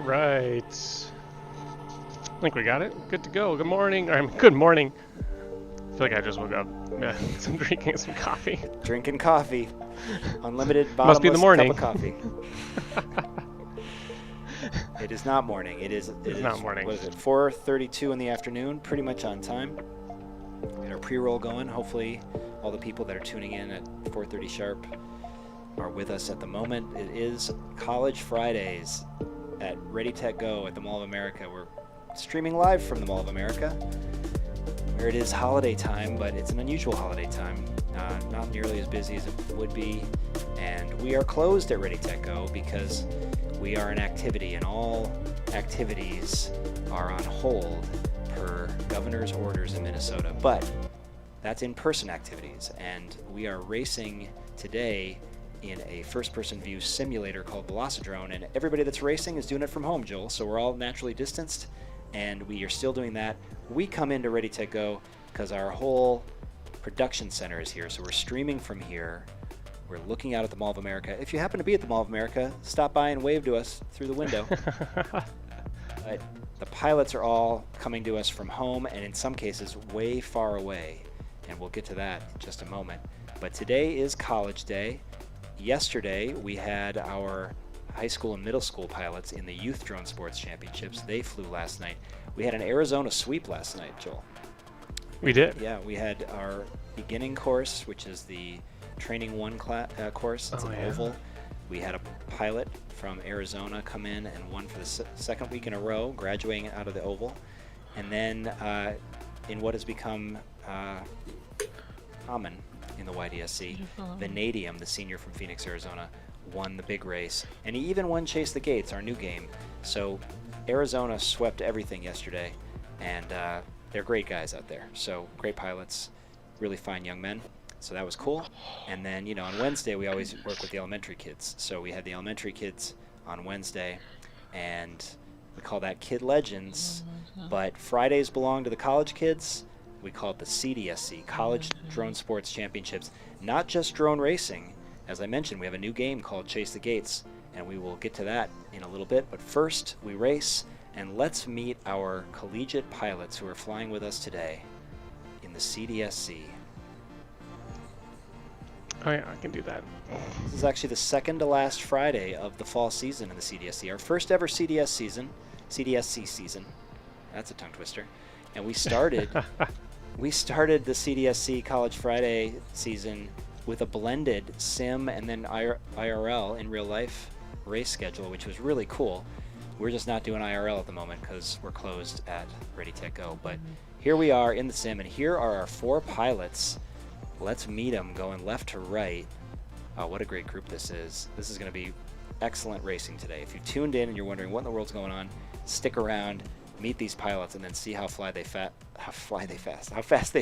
All right. I think we got it. Good to go. Good morning. Good morning. I feel like I just woke up. Yeah, I'm drinking some coffee. Drinking coffee. Unlimited Must be the bottomless morning. cup of coffee. It is not morning. It is not morning. What is it? 4:32 in the afternoon. Pretty much on time. Get our pre-roll going. Hopefully, all the people that are tuning in at 4:30 sharp are with us at the moment. It is College Fridays at Ready Tech Go at the Mall of America. We're streaming live from the Mall of America, where it is holiday time, but it's an unusual holiday time. Not nearly as busy as it would be, and we are closed at Ready Tech Go because we are an activity, and all activities are on hold per governor's orders in Minnesota. But that's in-person activities, and we are racing today in a first-person view simulator called VelociDrone, and everybody that's racing is doing it from home, Joel, so we're all naturally distanced, and we are still doing that. We come into Ready to Go because our whole production center is here, so we're streaming from here. We're looking out at the Mall of America. If you happen to be at the Mall of America, stop by and wave to us through the window. But the pilots are all coming to us from home, and in some cases way far away, and we'll get to that in just a moment. But today is College Day. Yesterday, we had our high school and middle school pilots in the Youth Drone Sports Championships. They flew last night. We had an Arizona sweep last night, Joel. We did. Yeah, we had our beginning course, which is the Training 1 course. It's an oval. We had a pilot from Arizona come in and won for the second week in a row, graduating out of the oval. And then in what has become common in the YDSC, Vanadium, the senior from Phoenix, Arizona, won the big race. And he even won Chase the Gates, our new game. So Arizona swept everything yesterday, and they're great guys out there. So great pilots, really fine young men. So that was cool. And then, you know, on Wednesday, we always work with the elementary kids. So we had the elementary kids on Wednesday, and we call that Kid Legends. But Fridays belong to the college kids. We call it the CDSC, College Drone Sports Championships. Not just drone racing. As I mentioned, we have a new game called Chase the Gates, and we will get to that in a little bit. But first, we race, and let's meet our collegiate pilots who are flying with us today in the CDSC. Oh yeah, I can do that. This is actually the second to last Friday of the fall season in the CDSC. Our first ever CDSC season. That's a tongue twister. And we started the CDSC College Friday season with a blended sim and then IRL in real life race schedule, which was really cool. We're just not doing IRL at the moment because we're closed at Ready Tech Go. But here we are in the sim, and here are our four pilots. Let's meet them going left to right. What a great group this is. This is going to be excellent racing today. If you tuned in and you're wondering what in the world's going on, stick around, meet these pilots, and then see how fast they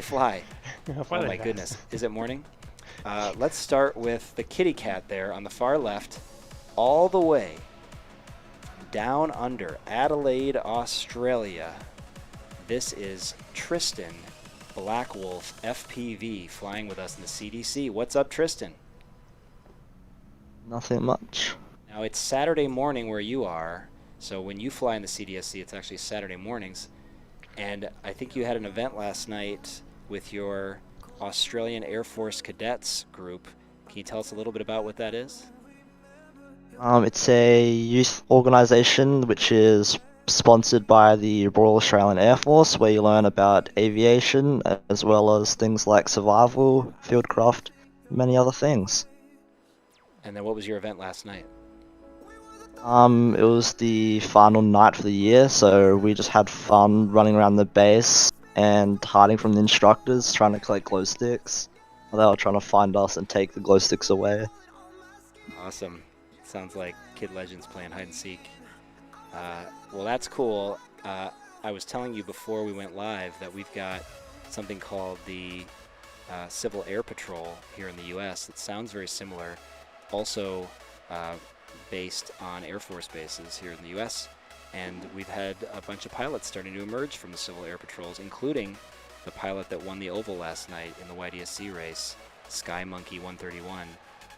fly. Oh my goodness. Is it morning? Let's start with the kitty cat there on the far left, all the way down under Adelaide, Australia. This is Tristan Black Wolf FPV flying with us in the CDC. What's up, Tristan? Nothing much. Now, it's Saturday morning where you are, so when you fly in the CDSC, it's actually Saturday mornings. And I think you had an event last night with your Australian Air Force Cadets group. Can you tell us a little bit about what that is? It's a youth organization which is sponsored by the Royal Australian Air Force, where you learn about aviation as well as things like survival, fieldcraft, many other things. And then what was your event last night? It was the final night for the year, so we just had fun running around the base and hiding from the instructors, trying to collect glow sticks. They were trying to find us and take the glow sticks away. Awesome. Sounds like Kid Legends playing hide and seek. Well, that's cool. I was telling you before we went live that we've got something called the Civil Air Patrol here in the U.S. It sounds very similar. Also based on Air Force bases here in the U.S. And we've had a bunch of pilots starting to emerge from the Civil Air Patrols, including the pilot that won the oval last night in the YDSC race, Sky Monkey 131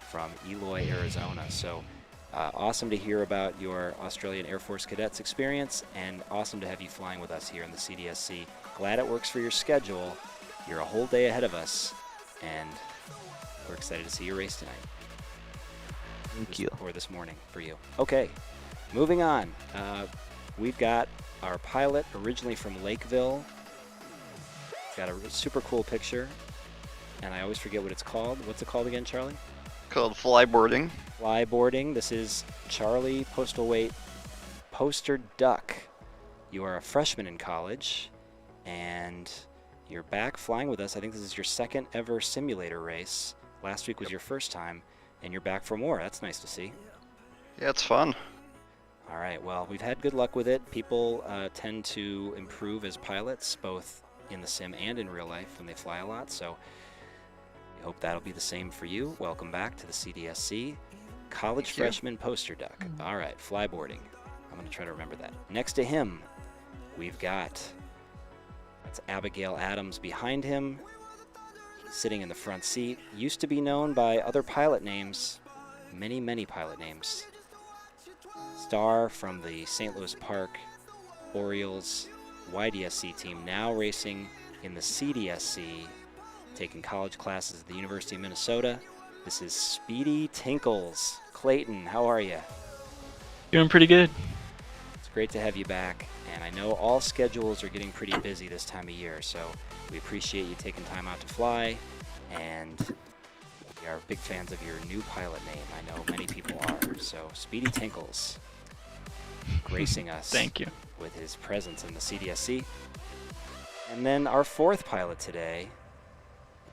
from Eloy, Arizona. So Awesome to hear about your Australian Air Force Cadets experience, and awesome to have you flying with us here in the CDSC. Glad it works for your schedule. You're a whole day ahead of us, and we're excited to see your race tonight. Thank you. Or this morning for you. Okay, moving on. We've got our pilot originally from Lakeville. Got a super cool picture, and I always forget what it's called. What's it called again, Charlie? Called flyboarding. Flyboarding. This is Charlie Postal Weight Poster Duck. You are a freshman in college, and you're back flying with us. I think this is your second ever simulator race. Last week was your first time, and you're back for more. That's nice to see. Yeah, it's fun. All right, well, we've had good luck with it. People tend to improve as pilots, both in the sim and in real life when they fly a lot, so we hope that'll be the same for you. Welcome back to the CDSC. College freshman poster duck. All right, flyboarding. I'm going to try to remember that. Next to him, we've got, that's Abigail Adams behind him. He's sitting in the front seat. Used to be known by other pilot names, many, many pilot names. Star from the St. Louis Park Orioles YDSC team, now racing in the CDSC, taking college classes at the University of Minnesota. This is Speedy Tinkles. Clayton, how are you? Doing pretty good. It's great to have you back, and I know all schedules are getting pretty busy this time of year, so we appreciate you taking time out to fly, and we are big fans of your new pilot name. I know many people are. So Speedy Tinkles, gracing us Thank you. with his presence in the CDSC. And then our fourth pilot today,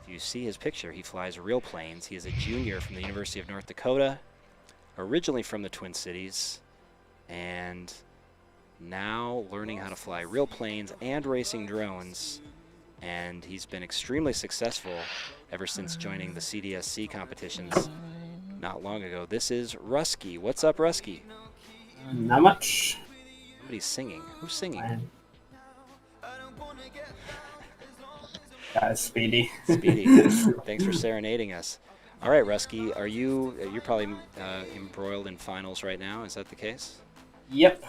if you see his picture, he flies real planes. He is a junior from the University of North Dakota, originally from the Twin Cities, and now learning how to fly real planes and racing drones. And he's been extremely successful ever since joining the CDSC competitions not long ago. This is Rusky. What's up, Rusky? Not much. Somebody's singing. Who's singing? Speedy. Speedy. Thanks for serenading us. All right, Rusky, you're probably embroiled in finals right now. Is that the case? Yep.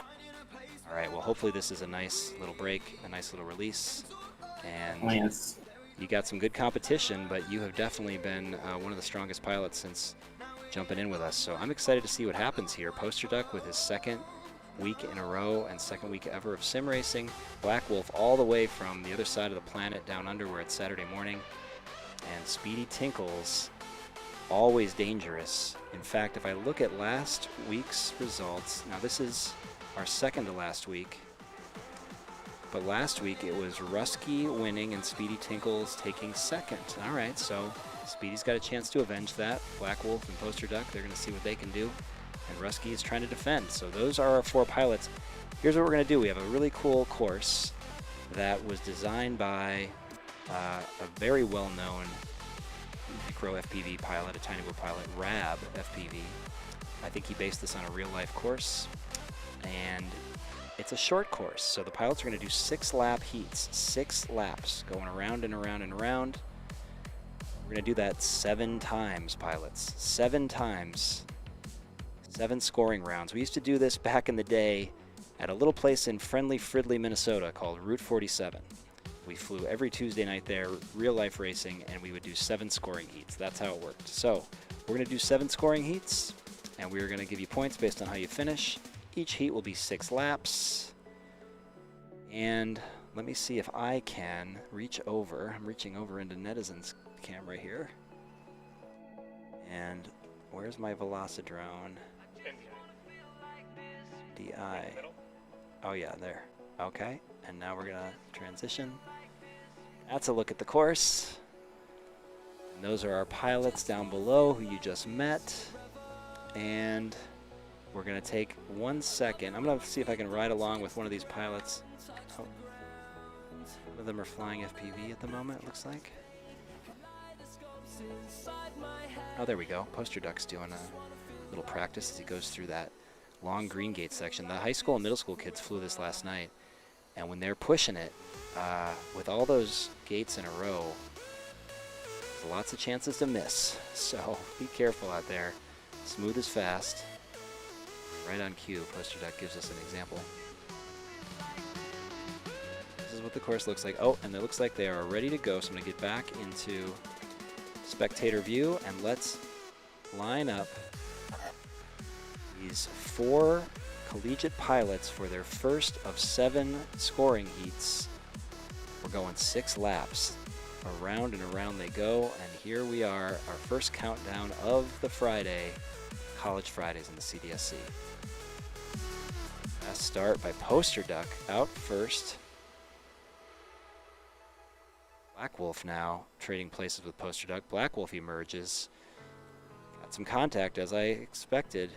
All right, well, hopefully this is a nice little break, a nice little release. And Oh, yes. you got some good competition, but you have definitely been one of the strongest pilots since jumping in with us. So I'm excited to see what happens here. Poster Duck with his second week in a row and second week ever of sim racing. Black Wolf all the way from the other side of the planet down under where it's Saturday morning. And Speedy Tinkles, always dangerous. In fact, if I look at last week's results, now this is our second to last week, but last week it was Rusky winning and Speedy Tinkles taking second. All right, so Speedy's got a chance to avenge that. Black Wolf and Poster Duck, they're going to see what they can do. And Rusky is trying to defend. So those are our four pilots. Here's what we're going to do. We have a really cool course that was designed by a very well-known micro FPV pilot, a tiny wheel pilot, Rab FPV. I think he based this on a real-life course. And it's a short course. So the pilots are going to do 6-lap heats, 6 laps, going around and around and around. We're going to do that 7 times, pilots. 7 times. 7 scoring rounds. We used to do this back in the day at a little place in friendly Fridley, Minnesota called Route 47. We flew every Tuesday night there, real life racing, and we would do 7 scoring heats. That's how it worked. So we're going to do 7 scoring heats, and we're going to give you points based on how you finish. Each heat will be 6 laps. And let me see if I can reach over. I'm reaching over into Netizens' camera here. And where's my VelociDrone? DI. Oh yeah, there. Okay, and now we're gonna transition. That's a look at the course. And those are our pilots down below who you just met. And we're gonna take 1 second. I'm gonna see if I can ride along with one of these pilots. Oh. One of them are flying FPV at the moment, it looks like. Oh, there we go. Poster Duck's doing a little practice as he goes through that long green gate section. The high school and middle school kids flew this last night, and when they're pushing it, with all those gates in a row, there's lots of chances to miss. So be careful out there. Smooth is fast. Right on cue, Poster Duck gives us an example. This is what the course looks like. Oh, and it looks like they are ready to go, so I'm going to get back into spectator view, and let's line up these 4 collegiate pilots for their first of 7 scoring heats. We're going 6 laps. Around and around they go, and here we are, our first countdown of the Friday, College Fridays in the CDSC. Fast start by Poster Duck out first. Black Wolf now trading places with Poster Duck. Black Wolf emerges. Got some contact as I expected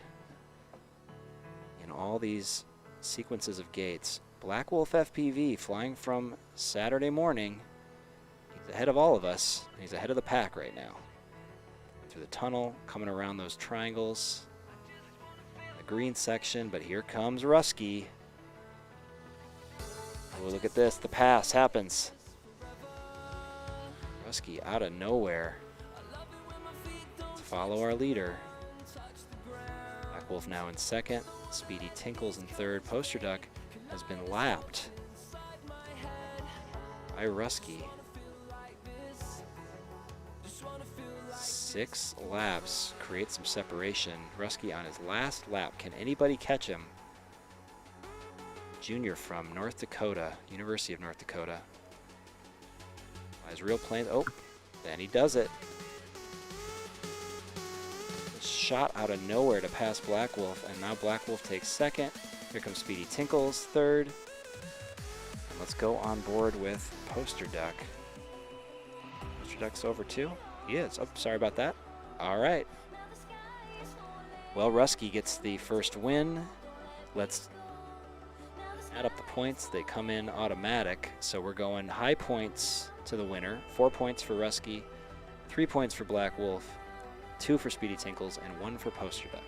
in all these sequences of gates. Black Wolf FPV flying from Saturday morning. He's ahead of all of us. He's ahead of the pack right now. Through the tunnel, coming around those triangles. The green section, but here comes Rusky. Oh, look at this. The pass happens. Rusky out of nowhere. Let's follow our leader. Black Wolf now in second. Speedy Tinkles in third. Poster Duck has been lapped by Rusky. 6 laps create some separation. Rusky on his last lap. Can anybody catch him? Junior from North Dakota, University of North Dakota. His real plane. Oh, then he does it. Shot out of nowhere to pass Black Wolf, and now Black Wolf takes second. Here comes Speedy Tinkles third. And let's go on board with Poster Duck. Poster Duck's over too. He is. Oh, sorry about that. All right. Well, Rusky gets the first win. Let's add up the points. They come in automatic. So we're going high points to the winner. 4 points for Rusky, 3 points for Black Wolf, 2 for Speedy Tinkles, and 1 for Poster Duck.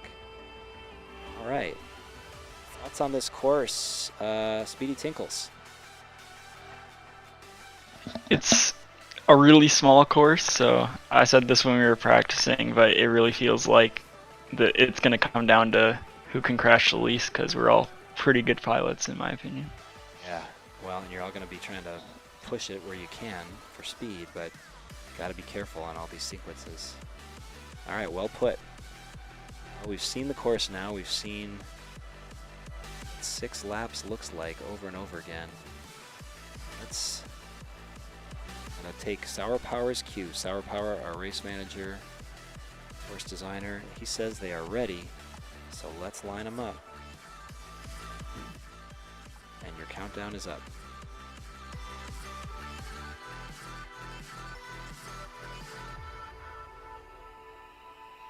All right. Thoughts on this course, Speedy Tinkles? It's a really small course, so I said this when we were practicing, but it really feels like it's going to come down to who can crash the least, because we're all pretty good pilots, in my opinion. Yeah, well, and you're all going to be trying to push it where you can for speed, but got to be careful on all these sequences. All right, well put. Well, we've seen the course now. We've seen what 6 laps looks like over and over again. Let's take Sour Power's cue. Sour Power, our race manager, course designer, he says they are ready, so let's line them up. And your countdown is up.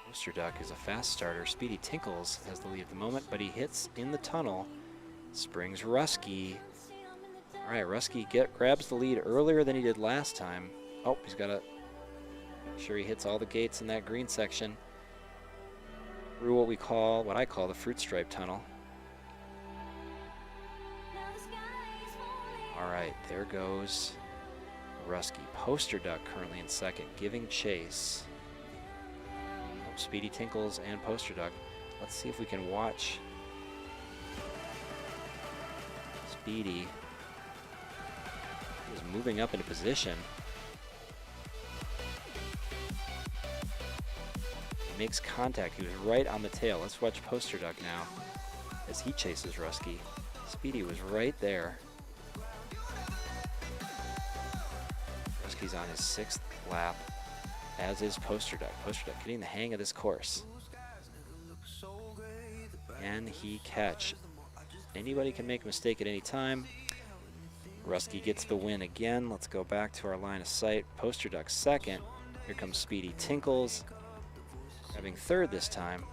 Poster Duck is a fast starter. Speedy Tinkles has the lead at the moment, but he hits in the tunnel. Springs Rusky. All right, Rusky grabs the lead earlier than he did last time. Oh, he's got to make sure he hits all the gates in that green section through what I call the fruit stripe tunnel. All right, there goes Rusky. Poster Duck currently in second, giving chase. Oh, Speedy Tinkles and Poster Duck. Let's see if we can watch Speedy. He is moving up into position. He makes contact. He was right on the tail. Let's watch Poster Duck now as he chases Rusky. Speedy was right there. Rusky's on his 6th lap, as is Poster Duck. Poster Duck getting the hang of this course. Can he catch? Anybody can make a mistake at any time. Rusky gets the win again. Let's go back to our line of sight. Poster Duck second. Here comes Speedy Tinkles, grabbing third this time.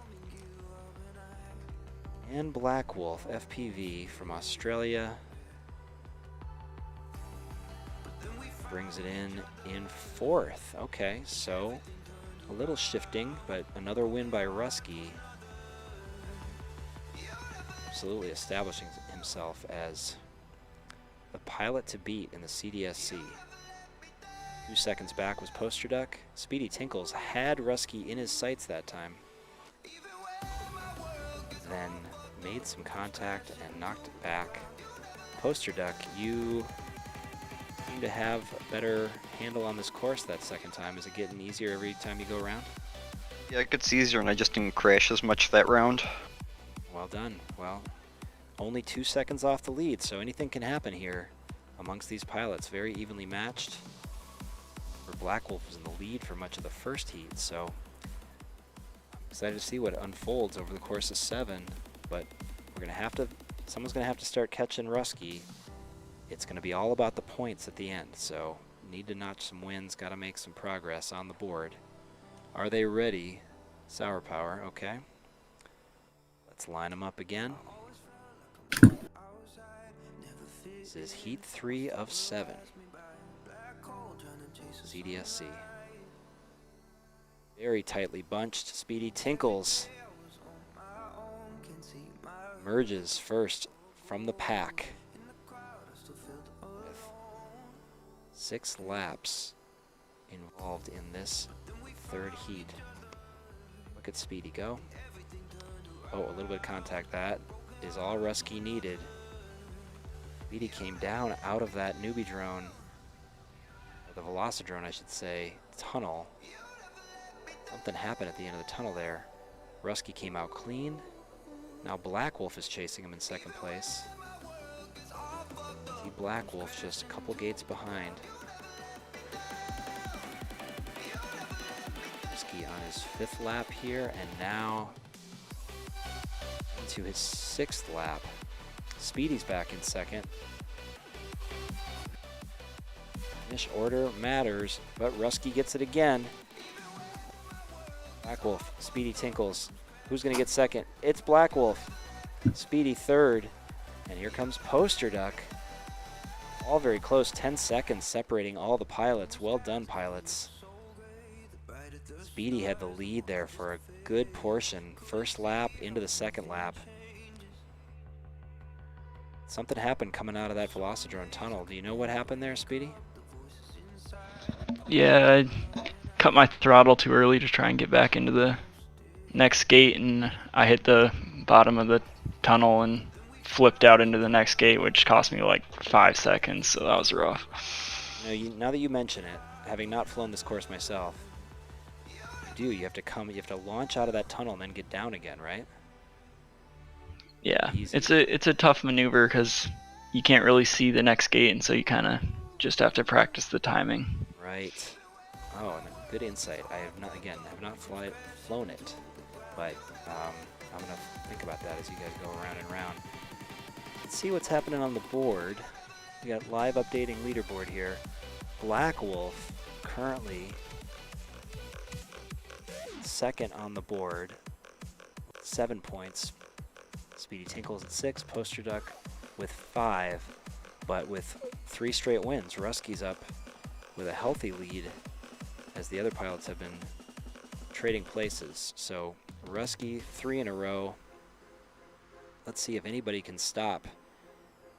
And Black Wolf FPV from Australia brings it in 4th. Okay, so a little shifting, but another win by Rusky. Absolutely establishing himself as the pilot to beat in the CDSC. 2 seconds back was Poster Duck. Speedy Tinkles had Rusky in his sights that time. Then made some contact and knocked it back. Poster Duck, you seem to have a better handle on this course that second time. Is it getting easier every time you go around? Yeah, it gets easier and I just didn't crash as much that round. Well done. Well, only 2 seconds off the lead, so anything can happen here amongst these pilots. Very evenly matched. Black Wolf was in the lead for much of the first heat, so I'm excited to see what unfolds over the course of 7, but someone's gonna have to start catching Rusky. It's gonna be all about the points at the end, so need to notch some wins, gotta make some progress on the board. Are they ready? Sour Power, okay. Let's line them up again. This is heat 3 of 7. CDSC. Very tightly bunched. Speedy Tinkles emerges first from the pack with 6 laps involved in this third heat. Look at Speedy go. Oh, a little bit of contact. That is all Rusky needed. Speedy came down out of that newbie drone, the VelociDrone, I should say, tunnel. Something happened at the end of the tunnel there. Rusky came out clean. Now Black Wolf is chasing him in second place. See Black Wolf just a couple gates behind. Rusky on his 5th lap here, and now into his 6th lap. Speedy's back in second. Finish order matters, but Rusky gets it again. Black Wolf, Speedy Tinkles. Who's gonna get second? It's Black Wolf. Speedy 3rd. And here comes Poster Duck. All very close, 10 seconds separating all the pilots. Well done, pilots. Speedy had the lead there for a good portion. First lap into the second lap. Something happened coming out of that VelociDrone tunnel. Do you know what happened there, Speedy? Yeah, I cut my throttle too early to try and get back into the next gate, and I hit the bottom of the tunnel and flipped out into the next gate, which cost me like 5 seconds, so that was rough. Now that you mention it, having not flown this course myself, you have to launch out of that tunnel and then get down again, right? Yeah, Easy. it's a tough maneuver because you can't really see the next gate, and so you kind of just have to practice the timing. Right. Oh, and good insight. I have not flown it, but I'm gonna think about that as you guys go around and around. Let's see what's happening on the board. We got live updating leaderboard here. Black Wolf currently second on the board, 7 points. Speedy Tinkles at 6, Poster Duck with 5, but with 3 straight wins. Rusky's up with a healthy lead as the other pilots have been trading places. So Rusky 3 in a row. Let's see if anybody can stop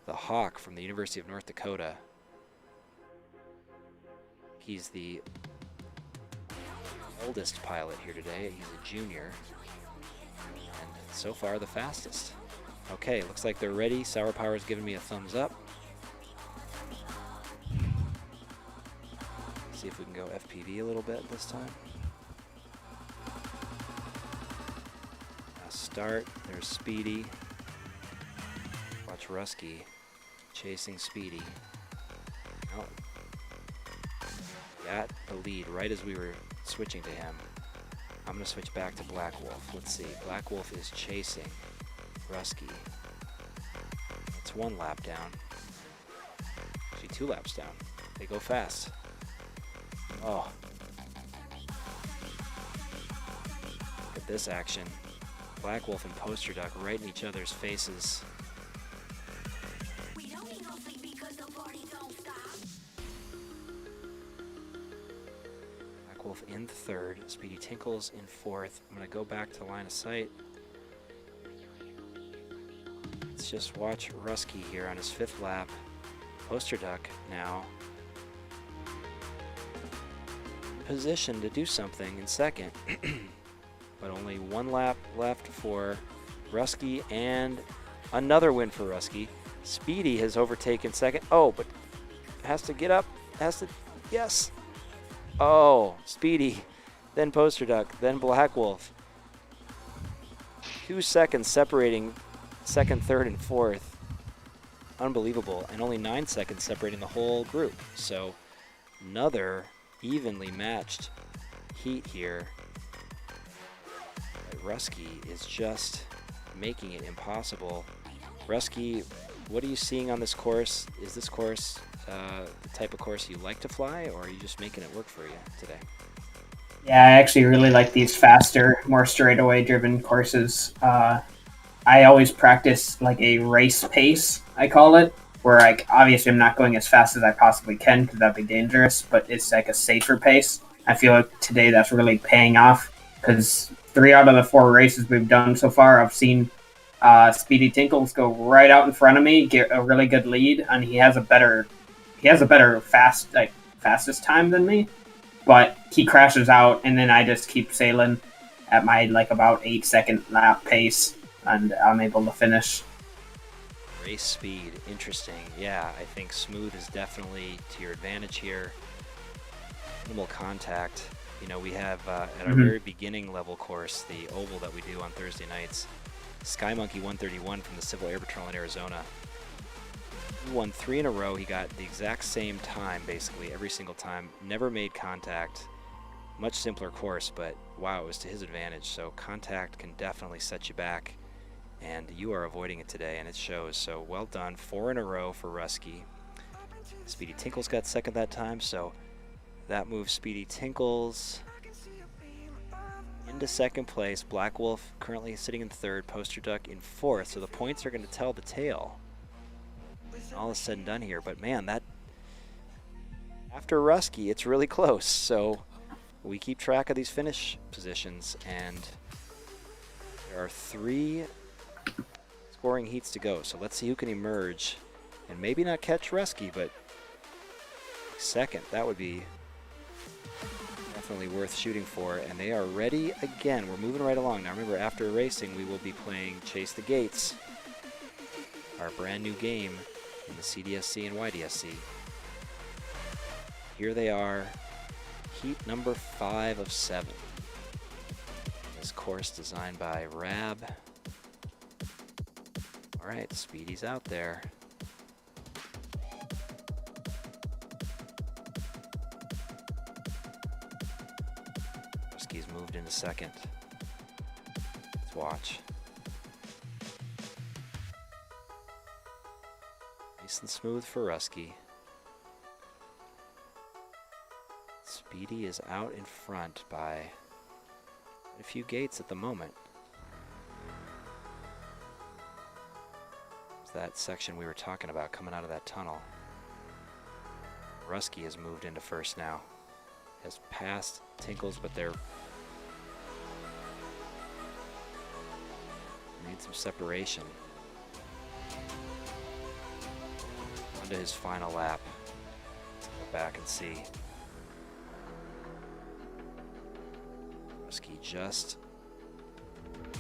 the Hawk from the University of North Dakota. He's the oldest pilot here today. He's a junior. And so far the fastest. Okay, looks like they're ready. Sour Power's giving me a thumbs up. See if we can go FPV a little bit this time. Now start. There's Speedy. Watch Rusky chasing Speedy. Oh. Got the lead right as we were switching to him. I'm going to switch back to Black Wolf. Let's see. Black Wolf is chasing Rusky. It's 1 lap down. Actually 2 laps down. They go fast. Oh. Look at this action. Black Wolf and Poster Duck right in each other's faces. Black Wolf in 3rd. Speedy Tinkles in 4th. I'm going to go back to line of sight. Let's just watch Rusky here on his 5th lap. Poster Duck now position to do something in 2nd, but only 1 lap left for Rusky, and another win for Rusky. Speedy has overtaken second. Oh, but has to get up. Has to, yes. Oh, Speedy, then Poster Duck, then Black Wolf. 2 seconds separating second, third, and fourth. Unbelievable. And only 9 seconds separating the whole group. So another evenly matched heat here. Rusky is just making it impossible. Rusky, what are you seeing on this course? Is this course the type of course you like to fly, or are you just making it work for you today? Yeah, I actually really like these faster, more straightaway driven courses. I always practice like a race pace, I call it, where obviously I'm not going as fast as I possibly can because that'd be dangerous, but it's like a safer pace. I feel like today that's really paying off because 3 out of the 4 races we've done so far, I've seen Speedy Tinkles go right out in front of me, get a really good lead, and he has a better fastest time than me. But he crashes out, and then I just keep sailing at my about 8-second lap pace, and I'm able to finish. Race speed, interesting. Yeah, I think smooth is definitely to your advantage here. Minimal contact. You know, we have at our very beginning level course, the oval that we do on Thursday nights, Sky Monkey 131 from the Civil Air Patrol in Arizona. He won 3 in a row. He got the exact same time, basically, every single time. Never made contact. Much simpler course, but wow, it was to his advantage. So contact can definitely set you back, and you are avoiding it today, and it shows. So well done. 4 in a row for Rusky. Speedy Tinkles got second that time, so that moves Speedy Tinkles into second place. Black Wolf currently sitting in third, Poster Duck in fourth, so the points are going to tell the tale. All is said and done here, but man, that after Rusky, it's really close. So we keep track of these finish positions, and there are 3 scoring heats to go. So let's see who can emerge, and maybe not catch Rusky, but second. That would be definitely worth shooting for. And they are ready again. We're moving right along. Now remember, after racing, we will be playing Chase the Gates, our brand new game in the CDSC and YDSC. Here they are, heat number 5 of 7. This course designed by Rab. All right, Speedy's out there. Rusky's moved into second. Let's watch. Nice and smooth for Rusky. Speedy is out in front by a few gates at the moment. It's that section we were talking about coming out of that tunnel. Rusky has moved into first now. Has passed Tinkles, but they're made some separation. Onto his final lap. Let's go back and see. Rusky just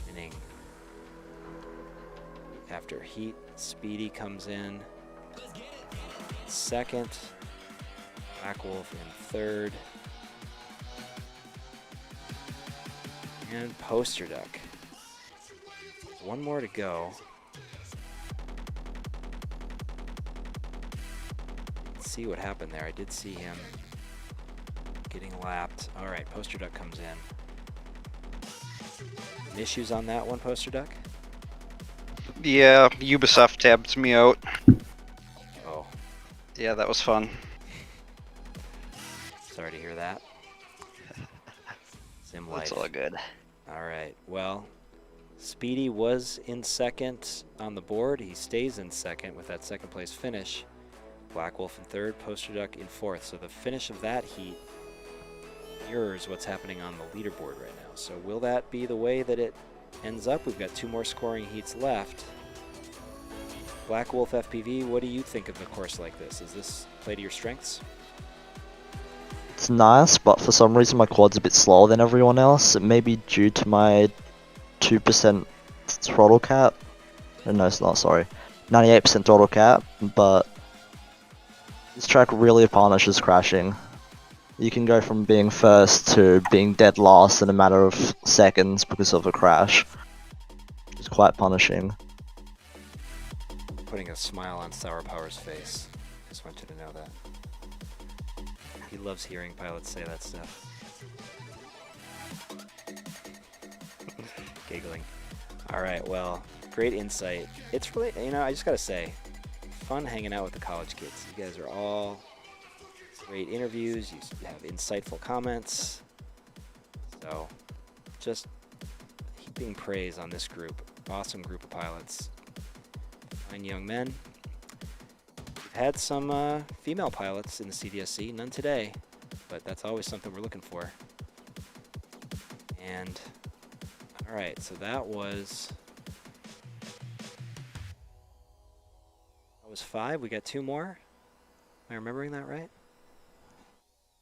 winning. After heat, Speedy comes in second. Black Wolf in third. And Poster Duck. One more to go. Let's see what happened there. I did see him getting lapped. All right, Poster Duck comes in. Any issues on that one, Poster Duck? Yeah, Ubisoft tabbed me out. Oh, Yeah, that was fun. sorry to hear that. Sim life. That's all good. All right, well, Speedy was in second on the board. He stays in second with that second place finish. Black Wolf in third, Poster Duck in fourth. So the finish of that heat mirrors what's happening on the leaderboard right now. So will that be the way that it ends up? We've got 2 more scoring heats left. Black Wolf FPV, what do you think of a course like this? Does this play to your strengths? It's nice, but for some reason my quad's a bit slower than everyone else. It may be due to my 2% throttle cap. No, it's not, sorry. 98% throttle cap, but this track really punishes crashing. You can go from being first to being dead last in a matter of seconds because of a crash. It's quite punishing. Putting a smile on Sour Power's face. Just want you to know that. He loves hearing pilots say that stuff. Giggling. Alright, well, great insight. It's really, you know, I just gotta say, fun hanging out with the college kids. You guys are all great interviews, you have insightful comments. So, just heaping praise on this group. Awesome group of pilots. Fine young men. We've had some female pilots in the CDSC, none today, but that's always something we're looking for. And, alright, so that was 5. We got 2 more. Am I remembering that right?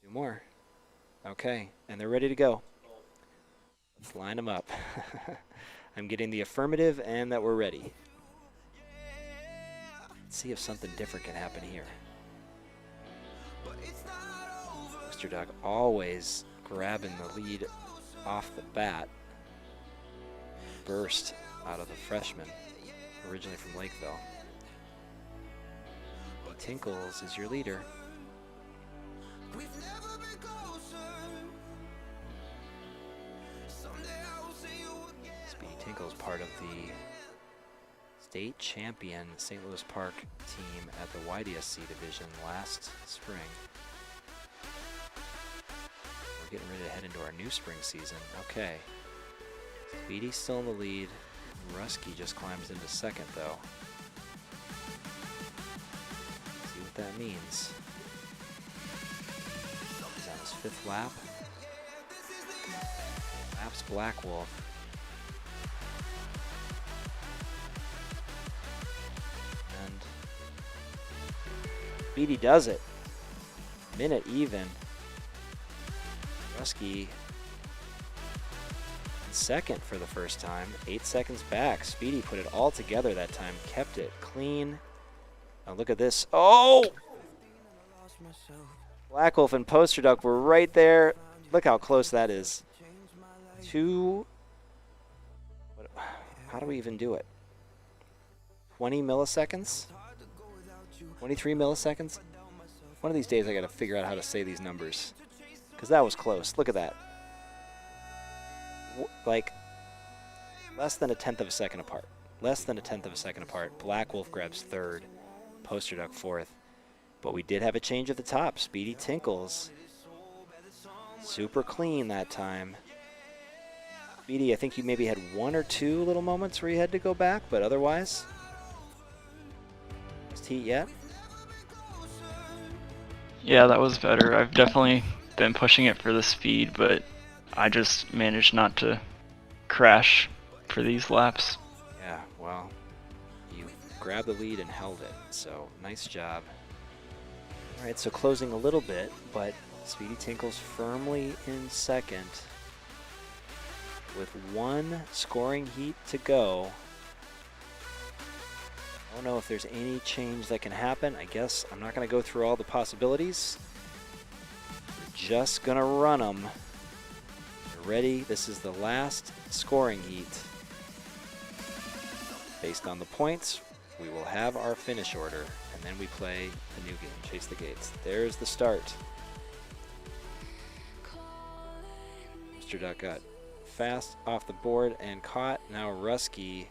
2 more. Okay, and they're ready to go. Let's line them up. I'm getting the affirmative and that we're ready. Let's see if something different can happen here. Mr. Duck always grabbing the lead off the bat. Burst out of the freshman, originally from Lakeville. Tinkles is your leader. Speedy Tinkles, part of the state champion St. Louis Park team at the YDSC division last spring. We're getting ready to head into our new spring season. Okay. Speedy's still in the lead. Rusky just climbs into second though. What that means. He's on his 5th lap. Laps Black Wolf. And Speedy does it. Minute even. Rusky in second for the first time. 8 seconds back. Speedy put it all together that time. Kept it clean. Now look at this. Oh! Black Wolf and Poster Duck were right there. Look how close that is. 2... How do we even do it? 20 milliseconds? 23 milliseconds? One of these days I gotta figure out how to say these numbers. Because that was close. Look at that. Like, less than a tenth of a second apart. Less than a tenth of a second apart. Black Wolf grabs 3rd. Poster Duck 4th. But we did have a change at the top. Speedy Tinkles. Super clean that time. Speedy, I think you maybe had 1 or 2 little moments where you had to go back, but otherwise, best heat yet? Yeah, that was better. I've definitely been pushing it for the speed, but I just managed not to crash for these laps. Yeah, well, you grabbed the lead and held it, so nice job. All right, so closing a little bit, but Speedy Tinkles firmly in second with 1 scoring heat to go. I don't know if there's any change that can happen. I guess I'm not going to go through all the possibilities. We're just going to run them. You're ready? This is the last scoring heat. Based on the points, we will have our finish order, and then we play a new game, Chase the Gates. There's the start. Mr. Duck got fast off the board and caught. Now Rusky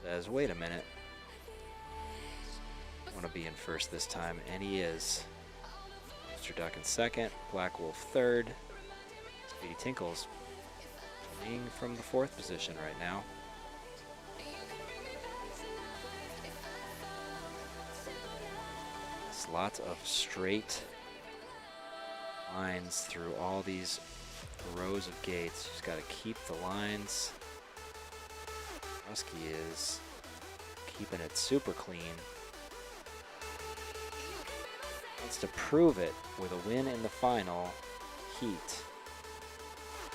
says, wait a minute. I want to be in first this time, and he is. Mr. Duck in second, Black Wolf 3rd. Speedy Tinkles playing from the 4th position right now. There's lots of straight lines through all these rows of gates. Just got to keep the lines. Rusky is keeping it super clean. Wants to prove it with a win in the final heat.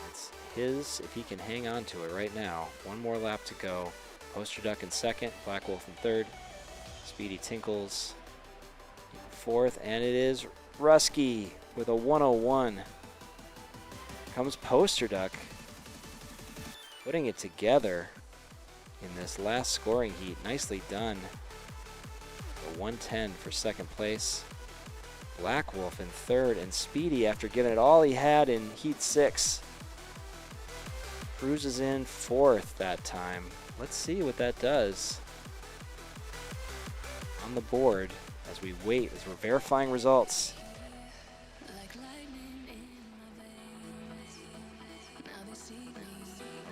It's if he can hang on to it right now. One more lap to go. Poster Duck in second, Black Wolf in third, Speedy Tinkles in fourth, and it is Rusky with a 101. Comes Poster Duck, putting it together in this last scoring heat. Nicely done. A 110 for second place. Black Wolf in third, and Speedy, after giving it all he had in heat 6, cruises in fourth that time. Let's see what that does on the board as we wait, as we're verifying results.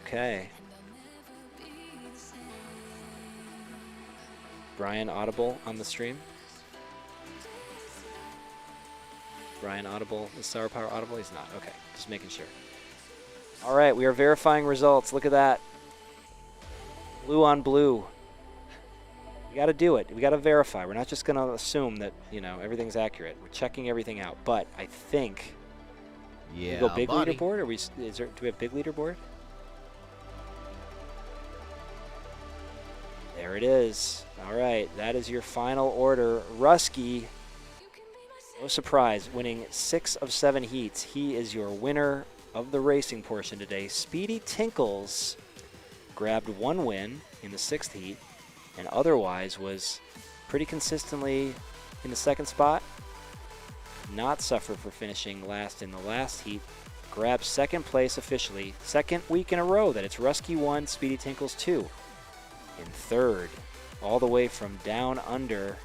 Okay. Brian audible on the stream? Brian audible? Is Sour Power audible? He's not. Okay, just making sure. All right, we are verifying results. Look at that. Blue on blue. We got to do it. We got to verify. We're not just going to assume that, you know, everything's accurate. We're checking everything out. But I think we go big leaderboard. Do we have big leaderboard? There it is. All right, that is your final order. Rusky, no surprise, winning 6 of 7 heats. He is your winner of the racing portion today. Speedy Tinkles grabbed 1 win in the 6th heat and otherwise was pretty consistently in the 2nd spot. Not suffer for finishing last in the last heat. Grabbed 2nd place officially. 2nd week in a row that it's Rusky 1, Speedy Tinkles 2. In 3rd, all the way from down under,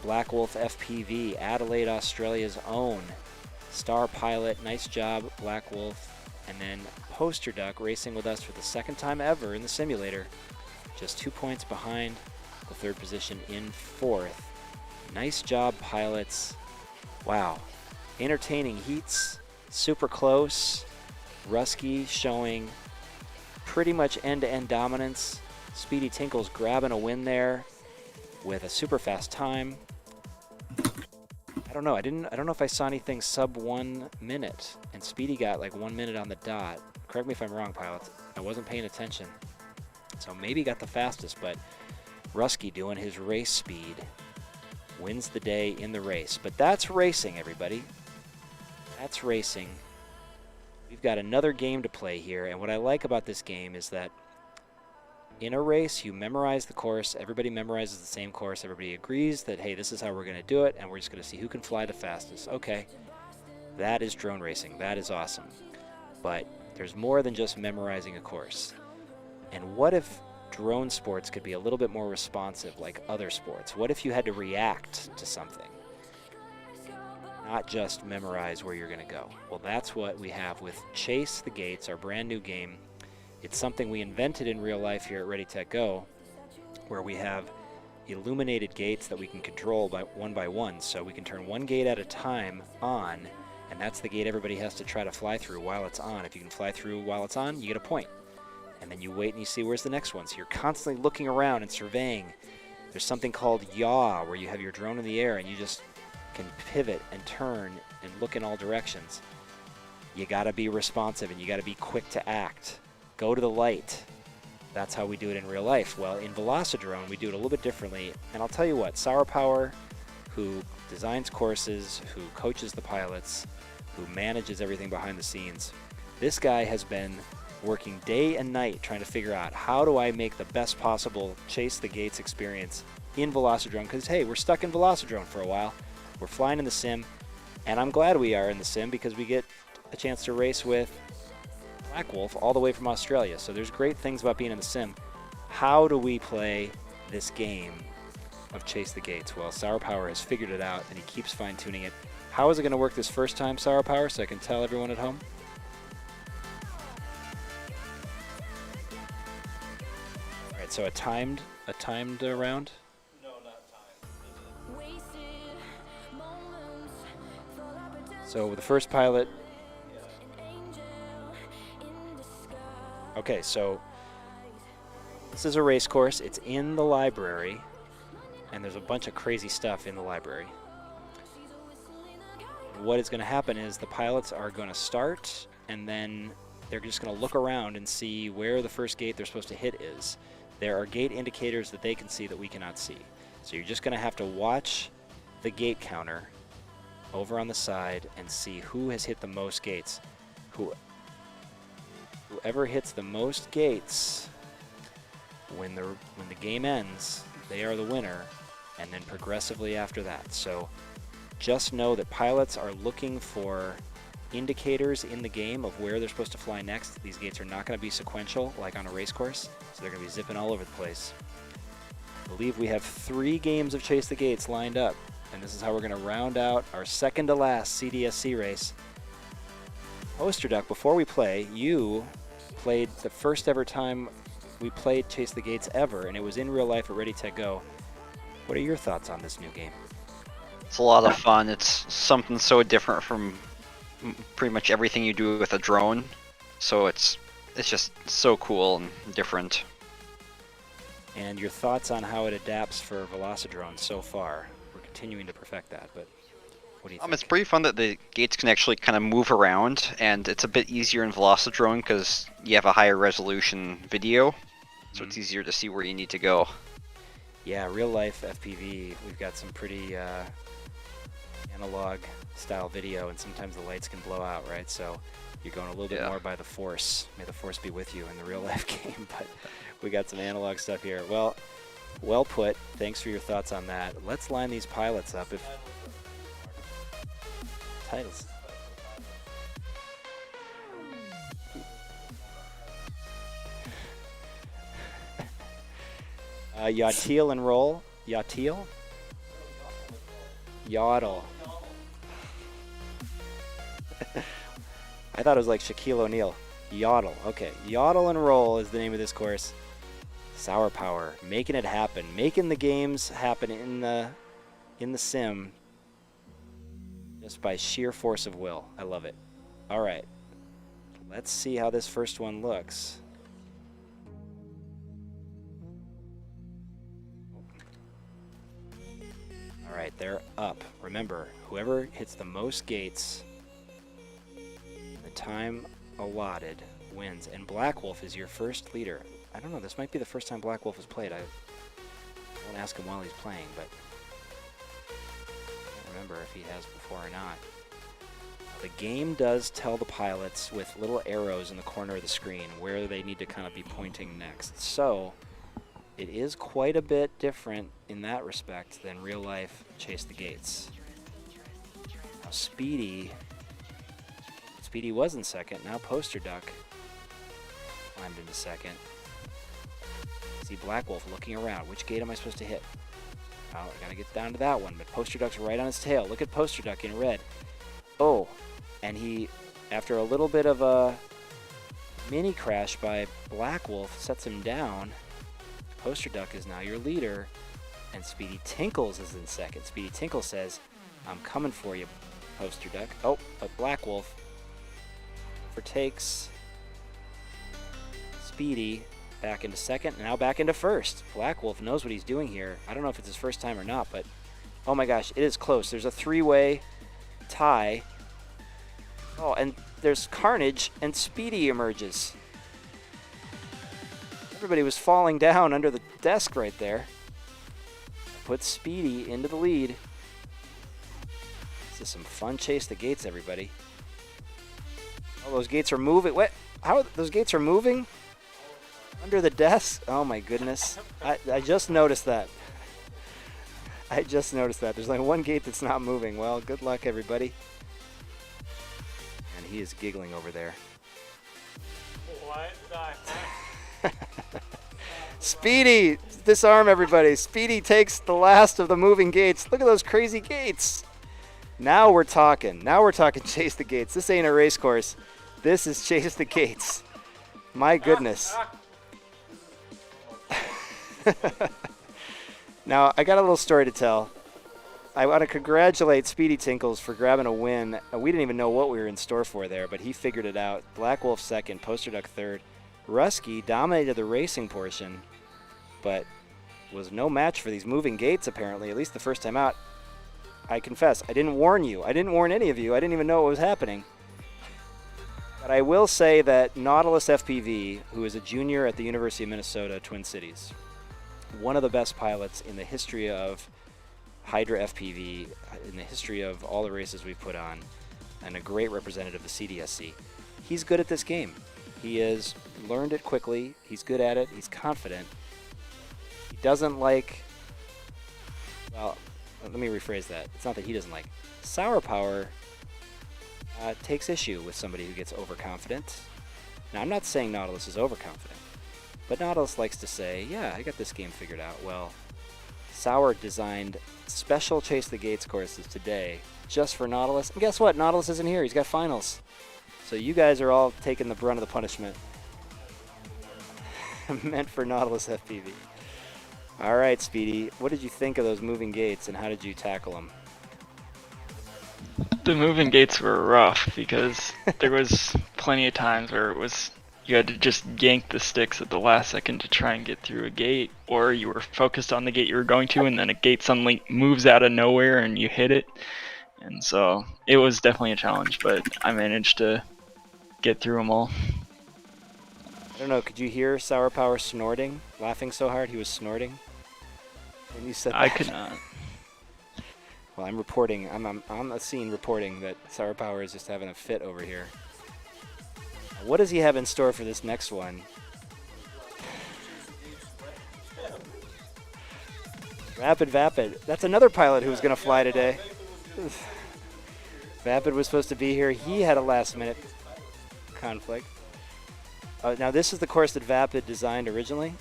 Black Wolf FPV, Adelaide, Australia's own. Star Pilot, nice job, Black Wolf. And then Poster Duck racing with us for the 2nd time ever in the simulator. Just 2 points behind the 3rd position in 4th. Nice job, pilots. Wow. Entertaining heats, super close. Rusky showing pretty much end-to-end dominance. Speedy Tinkles grabbing a win there with a super fast time. I don't know. I don't know if I saw anything sub 1 minute, and Speedy got like 1 minute on the dot. Correct me if I'm wrong, pilots. I wasn't paying attention, so maybe got the fastest. But Rusky doing his race speed wins the day in the race. But that's racing, everybody. That's racing. We've got another game to play here, and what I like about this game is that in a race, you memorize the course. Everybody memorizes the same course. Everybody agrees that, hey, this is how we're going to do it, and we're just going to see who can fly the fastest. Okay, that is drone racing. That is awesome. But there's more than just memorizing a course. And what if drone sports could be a little bit more responsive like other sports? What if you had to react to something? Not just memorize where you're going to go. Well, that's what we have with Chase the Gates, our brand new game. It's something we invented in real life here at Ready Tech Go, where we have illuminated gates that we can control by one. So we can turn one gate at a time on, and that's the gate everybody has to try to fly through while it's on. If you can fly through while it's on, you get a point. And then you wait and you see where's the next one. So you're constantly looking around and surveying. There's something called yaw, where you have your drone in the air and you just can pivot and turn and look in all directions. You gotta be responsive and you gotta be quick to act. Go to the light. That's how we do it in real life. Well, in VelociDrone, we do it a little bit differently. And I'll tell you what, Sour Power, who designs courses, who coaches the pilots, who manages everything behind the scenes, this guy has been working day and night trying to figure out how do I make the best possible Chase the Gates experience in VelociDrone. Because, hey, we're stuck in VelociDrone for a while. We're flying in the sim, and I'm glad we are in the sim because we get a chance to race with Black Wolf all the way from Australia. So there's great things about being in the sim. How do we play this game of Chase the Gates? Well, Sour Power has figured it out and he keeps fine-tuning it. How is it going to work this first time, Sour Power, so I can tell everyone at home? All right, so a timed round. So the first pilot. Okay, so this is a race course. It's in the library, and there's a bunch of crazy stuff in the library. What is going to happen is the pilots are going to start, and then they're just going to look around and see where the first gate they're supposed to hit is. There are gate indicators that they can see that we cannot see. So you're just going to have to watch the gate counter over on the side and see who has hit the most gates. Whoever hits the most gates when the game ends, they are the winner, and then progressively after that. So just know that pilots are looking for indicators in the game of where they're supposed to fly next. These gates are not going to be sequential like on a race course, so they're going to be zipping all over the place. I believe we have 3 games of Chase the Gates lined up, and this is how we're going to round out our second to last CDSC race. Poster Duck, before we play, you played the first ever time we played Chase the Gates ever, and it was in real life at Ready Tech Go. What are your thoughts on this new game? It's a lot of fun. It's something so different from pretty much everything you do with a drone. So it's just so cool and different. And your thoughts on how it adapts for VelociDrone so far? We're continuing to perfect that, but what do you think? It's pretty fun that the gates can actually kind of move around, and it's a bit easier in VelociDrone because you have a higher resolution video, so it's easier to see where you need to go. Yeah, real life FPV, we've got some pretty analog style video, and sometimes the lights can blow out, right? So you're going a little bit more by the force. May the force be with you in the real life game, but we got some analog stuff here. Well put. Thanks for your thoughts on that. Let's line these pilots up. If titles. Yatil and roll. Yatil? Yaddle. I thought it was like Shaquille O'Neal. Yaddle. Okay. Yaddle and roll is the name of this course. Sour Power. Making it happen. Making the games happen in the sim just by sheer force of will. I love it. All right. Let's see how this first one looks. All right, they're up. Remember, whoever hits the most gates in the time allotted wins. And Black Wolf is your first leader. I don't know, this might be the first time Black Wolf has played. I won't ask him while he's playing, but I can't remember if he has before or not. The game does tell the pilots with little arrows in the corner of the screen where they need to kind of be pointing next. So it is quite a bit different in that respect than real life Chase the Gates. Now Speedy was in second. Now Poster Duck climbed into second. See Black Wolf looking around. Which gate am I supposed to hit? Oh, I gotta get down to that one, but Poster Duck's right on his tail. Look at Poster Duck in red. Oh, and he, after a little bit of a mini crash by Black Wolf, sets him down. Poster Duck is now your leader, and Speedy Tinkles is in second. Speedy Tinkle says, I'm coming for you, Poster Duck. Oh, but Black Wolf overtakes Speedy back into second, and now back into first. Black Wolf knows what he's doing here. I don't know if it's his first time or not, but oh my gosh, it is close. There's a 3-way tie. Oh, and there's carnage, and Speedy emerges. Everybody was falling down under the desk right there. Put Speedy into the lead. This is some fun Chase the Gates, everybody. Oh, those gates are moving. What? How? Those gates are moving? Under the desk? Oh my goodness. I just noticed that. I just noticed that. There's like one gate that's not moving. Well, good luck, everybody. And he is giggling over there. What the heck? Speedy! Disarm everybody. Speedy takes the last of the moving gates. Look at those crazy gates. Now we're talking. Now we're talking Chase the Gates. This ain't a race course. This is Chase the Gates. My goodness. Now, I got a little story to tell. I want to congratulate Speedy Tinkles for grabbing a win. We didn't even know what we were in store for there, but he figured it out. Black Wolf second, Poster Duck third. Rusky dominated the racing portion, but was no match for these moving gates, apparently, at least the first time out. I confess, I didn't warn you. I didn't warn any of you. I didn't even know what was happening. Got But I will say that Nautilus FPV, who is a junior at the University of Minnesota, Twin Cities, one of the best pilots in the history of Hydra FPV, in the history of all the races we put on, and a great representative of the CDSC. He's good at this game. He has learned it quickly. He's good at it. He's confident. He doesn't like, well, let me rephrase that. It's not that he doesn't like. Sour Power takes issue with somebody who gets overconfident. Now, I'm not saying Nautilus is overconfident, but Nautilus likes to say, yeah, I got this game figured out. Well, Sour designed special Chase the Gates courses today just for Nautilus. And guess what? Nautilus isn't here. He's got finals. So you guys are all taking the brunt of the punishment. Meant for Nautilus FPV. All right, Speedy. What did you think of those moving gates, and how did you tackle them? The moving gates were rough because there was plenty of times where it was you had to just yank the sticks at the last second to try and get through a gate, or you were focused on the gate you were going to, and then a gate suddenly moves out of nowhere and you hit it. And so it was definitely a challenge, but I managed to get through them all. I don't know, could you hear Sour Power snorting? Laughing so hard he was snorting? When you said that? I could not. Well, I'm reporting, I'm on the scene reporting that Sour Power is just having a fit over here. What does he have in store for this next one? Vapid. That's another pilot who was going to fly today. Vapid was supposed to be here. He had a last-minute conflict. Now, this is the course that Vapid designed originally.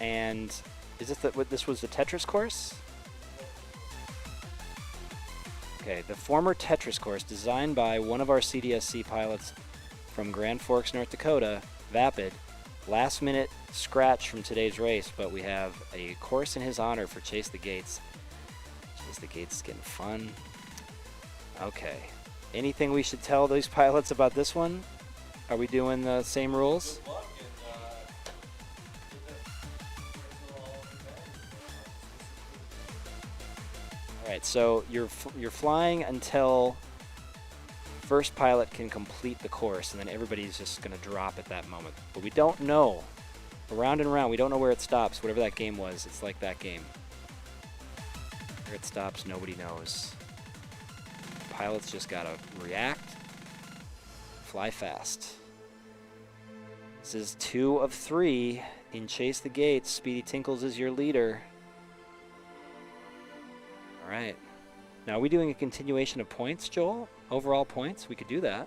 And is this this was the Tetris course? Okay, the former Tetris course designed by one of our CDSC pilots from Grand Forks, North Dakota, Vapid. Last minute scratch from today's race, but we have a course in his honor for Chase the Gates. Chase the Gates is getting fun. Okay. Anything we should tell these pilots about this one? Are we doing the same rules? Alright, so you're flying until first pilot can complete the course, and then everybody's just going to drop at that moment. But we don't know. Around and around, we don't know where it stops. Whatever that game was, it's like that game. Where it stops, nobody knows. Pilots just got to react, fly fast. This is 2 of 3 in Chase the Gates. Speedy Tinkles is your leader. Alright. Now, are we doing a continuation of points, Joel? Overall points? We could do that.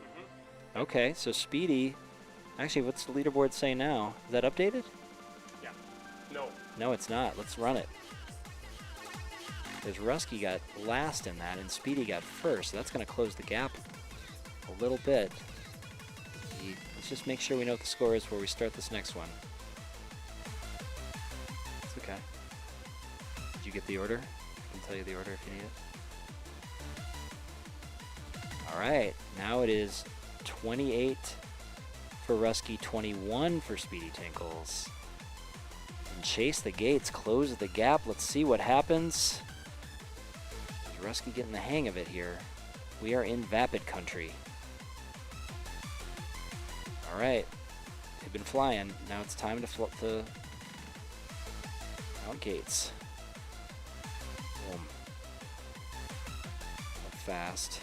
Okay, so Speedy... Actually, what's the leaderboard say now? Is that updated? Yeah. No. No, it's not. Let's run it. Because Rusky got last in that, and Speedy got first, so that's going to close the gap a little bit. Let's just make sure we know what the score is before we start this next one. It's okay. Did you get the order? I can tell you the order if you need it. Alright, now it is 28 for Rusky, 21 for Speedy Tinkles. And Chase the Gates, close the gap. Let's see what happens. Is Rusky getting the hang of it here? We are in Vapid country. Alright, they've been flying. Now it's time to flip the out gates. Boom. Up fast.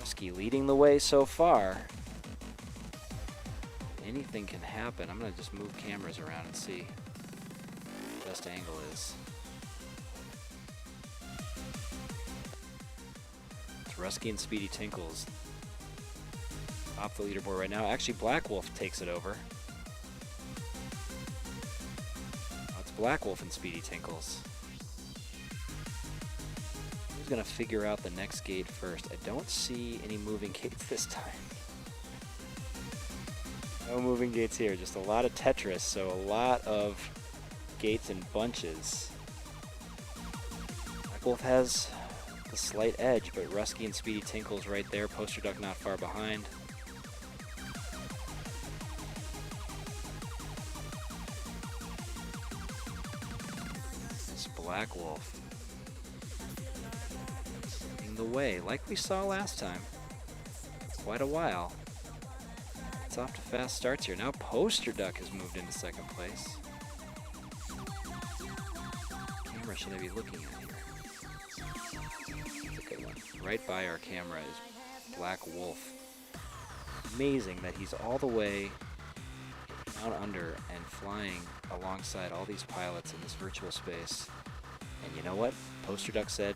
Rusky leading the way so far. Anything can happen. I'm going to just move cameras around and see what the best angle is. It's Rusky and Speedy Tinkles off the leaderboard right now. Actually, Black Wolf takes it over. Oh, it's Black Wolf and Speedy Tinkles. Who's going to figure out the next gate first? I don't see any moving gates this time. No moving gates here, just a lot of Tetris, so a lot of gates in bunches. Black Wolf has the slight edge, but Rusky and Speedy Tinkles right there. Poster Duck not far behind. This Black Wolf. the way, like we saw last time. Quite a while. It's off to fast starts here. Now Poster Duck has moved into second place. What camera should I be looking at here? That's a good one. Right by our camera is Black Wolf. Amazing that he's all the way down under and flying alongside all these pilots in this virtual space. And you know what? Poster Duck said,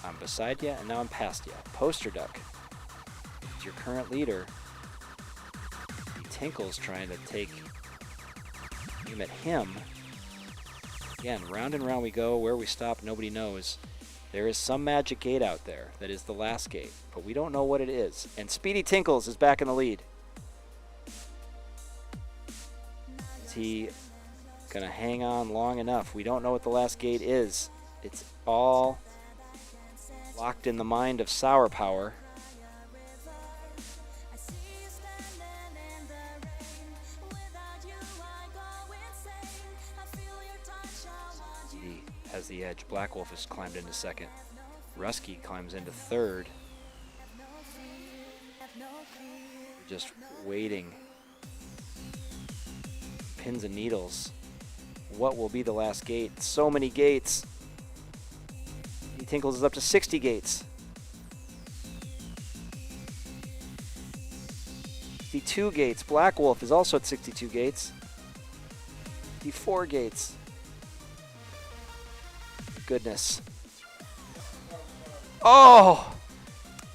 I'm beside you and now I'm past you. Poster Duck is your current leader. Tinkle's trying to take aim at him. Again, round and round we go. Where we stop, nobody knows. There is some magic gate out there that is the last gate, but we don't know what it is. And Speedy Tinkles is back in the lead. Is he gonna hang on long enough? We don't know what the last gate is. It's all locked in the mind of Sour Power. He has the edge. Black Wolf has climbed into second. Rusky climbs into third. Just waiting. Pins and needles. What will be the last gate? So many gates. He Tinkles is up to 60 gates. 62 gates. Black Wolf is also at 62 gates. 54 gates. Goodness. Oh!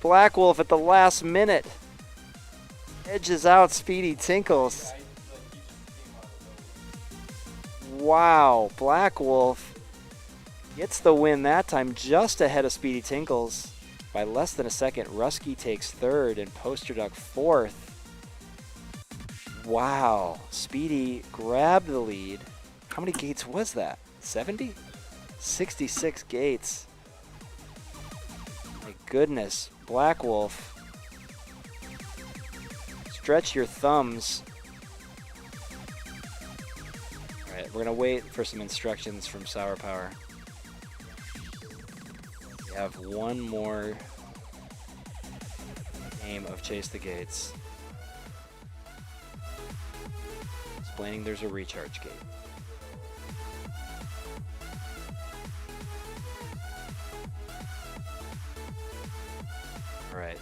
Black Wolf at the last minute. Edges out Speedy Tinkles. Wow. Black Wolf gets the win that time just ahead of Speedy Tinkles by less than a second. Rusky takes third and Poster Duck fourth. Wow. Speedy grabbed the lead. How many gates was that? 70? 66 gates. My goodness. Black Wolf. Stretch your thumbs. Alright, we're going to wait for some instructions from Sour Power. We have one more game of Chase the Gates. Explaining there's a recharge gate. Alright.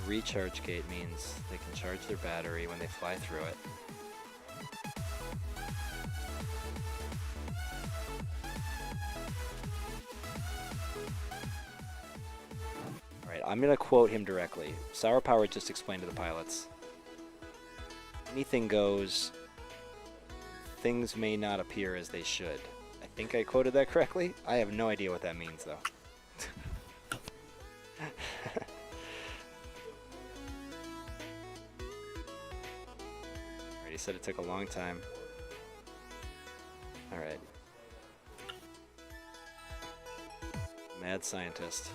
Recharge gate means they can charge their battery when they fly through it. Alright, I'm going to quote him directly. Sour Power just explained to the pilots. Anything goes. Things may not appear as they should. I think I quoted that correctly. I have no idea what that means, though. He said it took a long time. Alright. Mad scientist.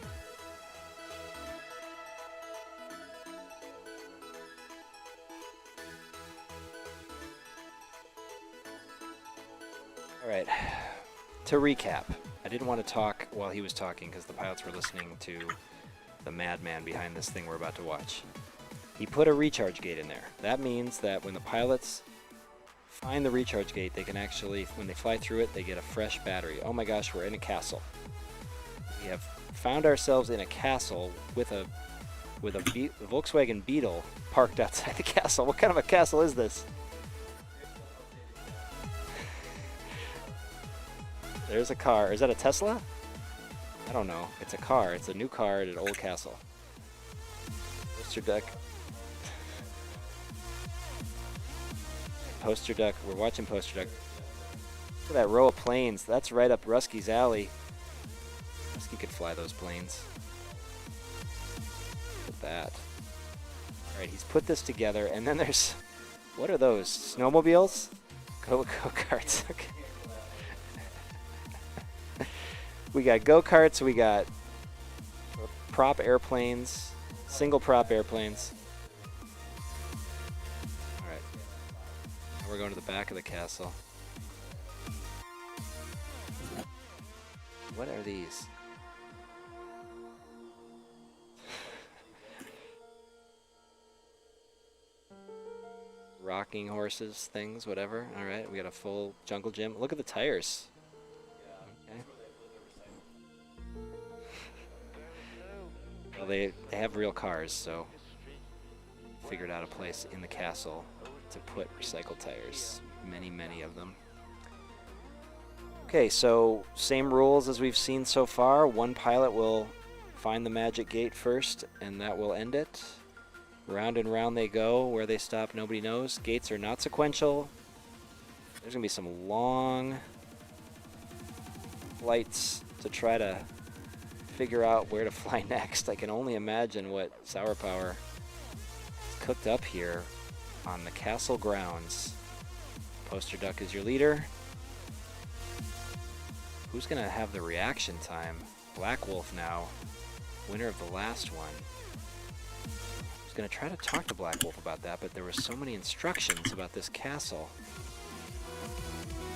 Alright. To recap, I didn't want to talk while he was talking because the pilots were listening to the madman behind this thing we're about to watch. He put a recharge gate in there. That means that when the pilots find the recharge gate, they can actually, when they fly through it, they get a fresh battery. Oh my gosh, we're in a castle. We have found ourselves in a castle with a Volkswagen Beetle parked outside the castle. What kind of a castle is this? There's a car. Is that a Tesla? I don't know. It's a car. It's a new car at an old castle. Poster Duck. Poster Duck. We're watching Poster Duck. Look at that row of planes. That's right up Rusky's alley. Rusky could fly those planes. Look at that. Alright, he's put this together, and then there's... What are those? Snowmobiles? Go-karts. Okay. We got go-karts, we got prop airplanes, single prop airplanes. Alright. Now we're going to the back of the castle. What are these? rocking horses, things, whatever. All right, we got a full jungle gym. Look at the tires. Okay. Well, they have real cars, so figured out a place in the castle to put recycled tires. Many of them. Okay, so same rules as we've seen so far. One pilot will find the magic gate first, and that will end it. Round and round they go. Where they stop, nobody knows. Gates are not sequential. There's going to be some long flights to try to figure out where to fly next. I can only imagine what Sour Power has cooked up here on the castle grounds. Poster Duck is your leader. Who's going to have the reaction time? Black Wolf now, winner of the last one. I was going to try to talk to Black Wolf about that, but there were so many instructions about this castle.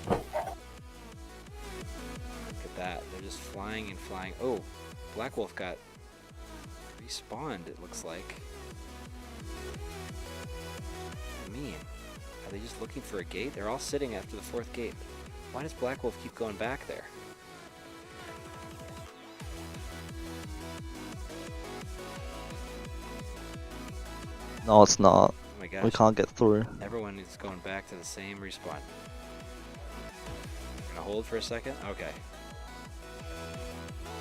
Look at that. They're just flying and flying. Oh, Black Wolf got respawned, it looks like. What do you mean? Are they just looking for a gate? They're all sitting after the 4th gate. Why does Black Wolf keep going back there? No, it's not. Oh my gosh. We can't get through. Everyone is going back to the same respawn. Gonna hold for a second? Okay.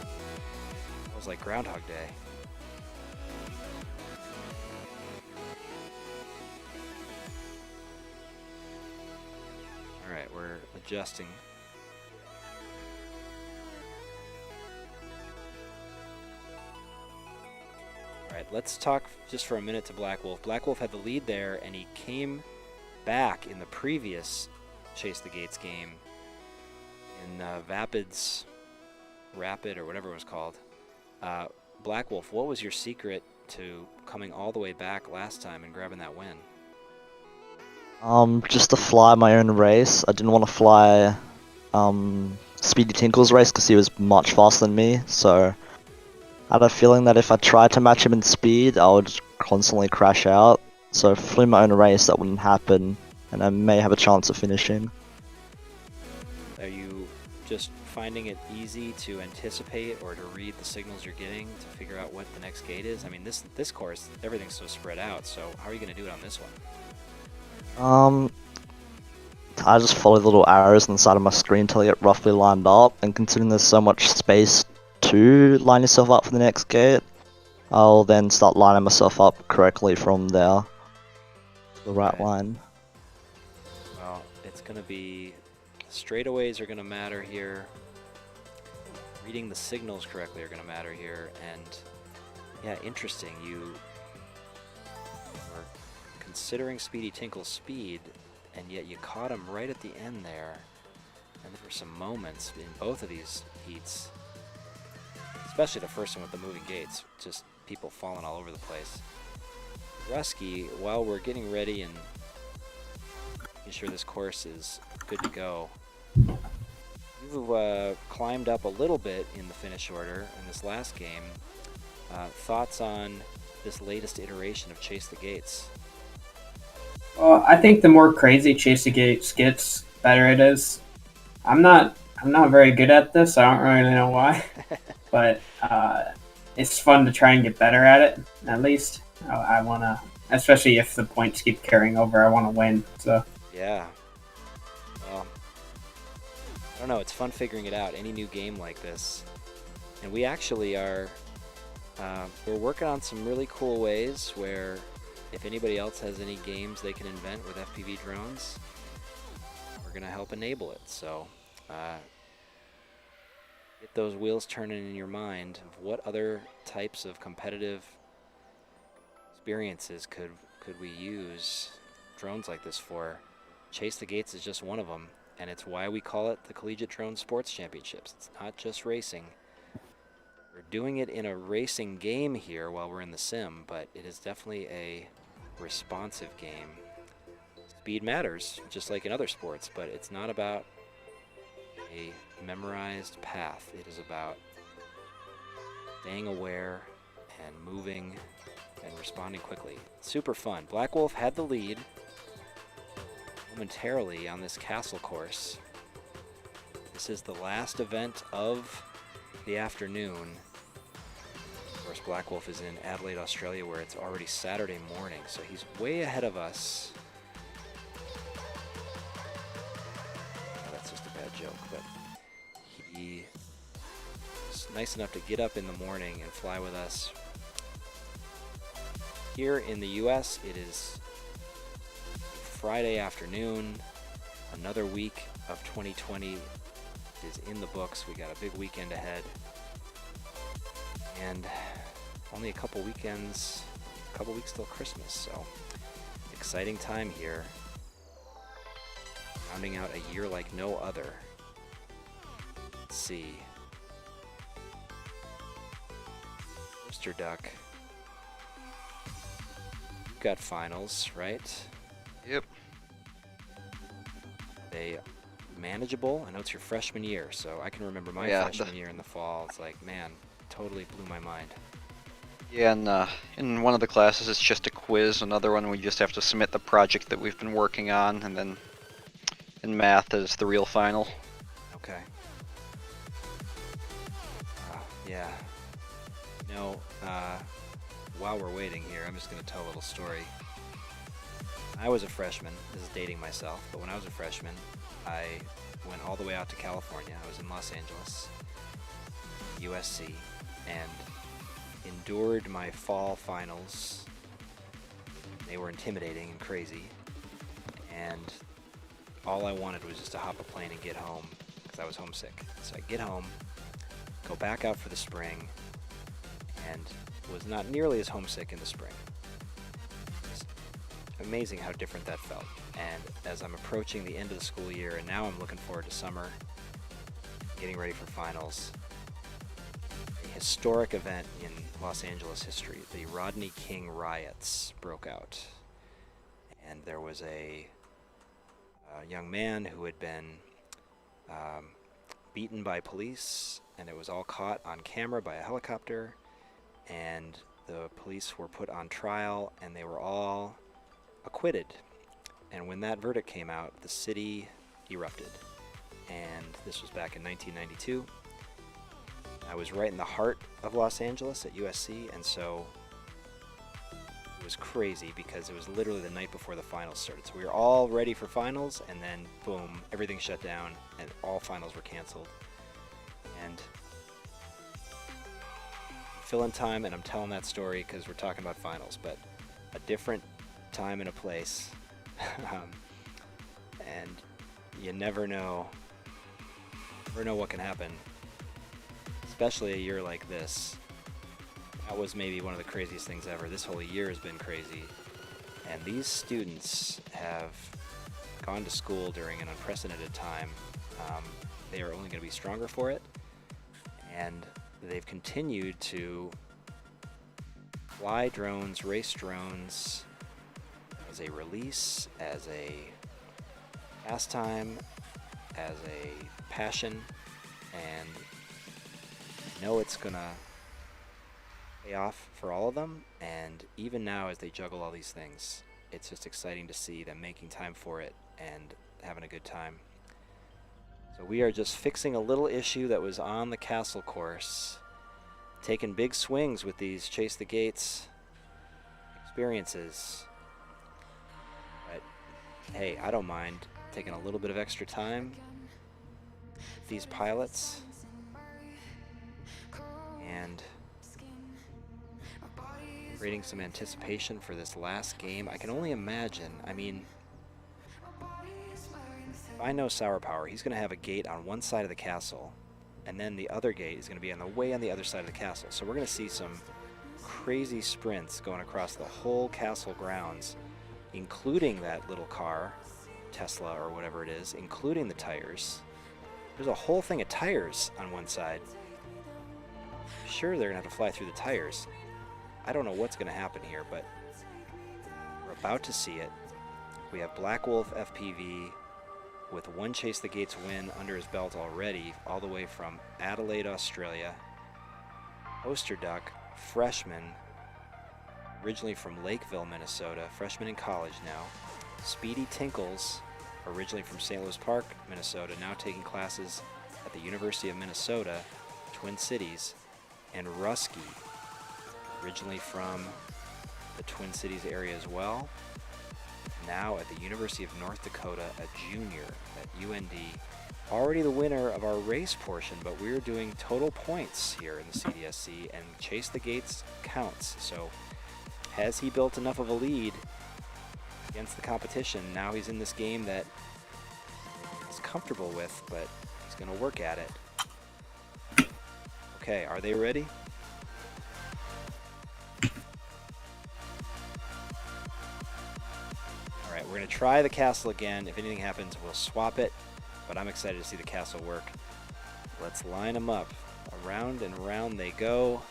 It was like Groundhog Day. Alright, we're adjusting. Alright, let's talk just for a minute to Black Wolf. Black Wolf had the lead there, and he came back in the previous Chase the Gates game in Rapid, or whatever it was called. Black Wolf, what was your secret to coming all the way back last time and grabbing that win? Just to fly my own race. I didn't want to fly Speedy Tinkle's race because he was much faster than me, so I had a feeling that if I tried to match him in speed, I would constantly crash out. So if I flew my own race, that wouldn't happen, and I may have a chance of finishing. Are you just finding it easy to anticipate or to read the signals you're getting to figure out what the next gate is? I mean, this course, everything's so spread out, so how are you going to do it on this one? I just follow the little arrows on the side of my screen until I get roughly lined up, and considering there's so much space to line yourself up for the next gate, I'll then start lining myself up correctly from there. The right line. Well, it's going to be straightaways are going to matter here. Reading the signals correctly are going to matter here, and yeah, interesting. You were considering Speedy Tinkle's speed, and yet you caught him right at the end there. And there were some moments in both of these heats, especially the first one with the moving gates, just people falling all over the place. Rusky, while we're getting ready and making sure this course is good to go, you've climbed up a little bit in the finish order in this last game. Thoughts on this latest iteration of Chase the Gates? Well, I think the more crazy Chase the Gates gets, better it is. I'm not very good at this. I don't really know why, but it's fun to try and get better at it. At least I want to, especially if the points keep carrying over. I want to win. So yeah. Well, I don't know. It's fun figuring it out. Any new game like this, and we actually are. We're working on some really cool ways where, if anybody else has any games they can invent with FPV drones, we're gonna help enable it. So get those wheels turning in your mind of what other types of competitive experiences could we use drones like this for. Chase the Gates is just one of them, and it's why we call it the Collegiate Drone Sports Championships. It's not just racing. We're doing it in a racing game here while we're in the sim, but it is definitely a responsive game. Speed matters, just like in other sports, but it's not about a memorized path. It is about staying aware and moving and responding quickly. Super fun. Black Wolf had the lead. momentarily on this castle course. This is the last event of the afternoon. Of course, Black Wolf is in Adelaide, Australia, where it's already Saturday morning, so he's way ahead of us. Oh, that's just a bad joke, but he is nice enough to get up in the morning and fly with us. Here in the US, it is Friday afternoon. Another week of 2020 is in the books. We got a big weekend ahead. And only a couple weekends, a couple weeks till Christmas, so exciting time here. Rounding out a year like no other. Let's see. Mr. Duck. You've got finals, right? Yep. They manageable? I know it's your freshman year, so I can remember my Yeah, freshman year in the fall. It's like, man, totally blew my mind. Yeah, and in one of the classes it's just a quiz. Another one we just have to submit the project that we've been working on, and then in math is the real final. Okay. Yeah. No, while we're waiting here, I'm just going to tell a little story. I was a freshman. This is dating myself, but when I was a freshman, I went all the way out to California. I was in Los Angeles, USC, and endured my fall finals. They were intimidating and crazy, and all I wanted was just to hop a plane and get home because I was homesick. So I get home, go back out for the spring, and was not nearly as homesick in the spring. It's amazing how different that felt. And as I'm approaching the end of the school year, and now I'm looking forward to summer, getting ready for finals, a historic event in Los Angeles history, the Rodney King riots broke out. And there was a young man who had been beaten by police, and it was all caught on camera by a helicopter, and the police were put on trial, and they were all acquitted. And when that verdict came out, the city erupted. And this was back in 1992. I was right in the heart of Los Angeles at USC, and so it was crazy because it was literally the night before the finals started. So we were all ready for finals, and then boom, everything shut down, and all finals were canceled. And fill in time, and I'm telling that story because we're talking about finals, but a different time and a place. And you never know what can happen, especially a year like this. That was maybe one of the craziest things ever. This whole year has been crazy, and these students have gone to school during an unprecedented time. They are only going to be stronger for it, and they've continued to fly drones, race drones, as a release, as a pastime, as a passion, and I know it's gonna pay off for all of them. And even now, as they juggle all these things, it's just exciting to see them making time for it and having a good time. So we are just fixing a little issue that was on the castle course, taking big swings with these Chase the Gates experiences. But hey, I don't mind taking a little bit of extra time with these pilots and creating some anticipation for this last game. I can only imagine, I mean, if I know Sour Power, he's going to have a gate on one side of the castle, and then the other gate is going to be on the other side of the castle. So we're going to see some crazy sprints going across the whole castle grounds, including that little car, Tesla or whatever it is, including the tires. There's a whole thing of tires on one side. Sure, they're going to have to fly through the tires. I don't know what's going to happen here, but we're about to see it. We have Black Wolf FPV with one Chase the Gates win under his belt already, all the way from Adelaide, Australia. Poster Duck, freshman, originally from Lakeville, Minnesota, freshman in college now. Speedy Tinkles originally from St. Louis Park, Minnesota, now taking classes at the University of Minnesota, Twin Cities, and Rusky, originally from the Twin Cities area as well, now at the University of North Dakota, a junior at UND. Already the winner of our race portion, but we're doing total points here in the CDSC, and Chase the Gates counts. So has he built enough of a lead against the competition? Now he's in this game that he's comfortable with, but he's going to work at it. Okay, are they ready? All right, we're going to try the castle again. If anything happens, we'll swap it, but I'm excited to see the castle work. Let's line them up. Around and around they go.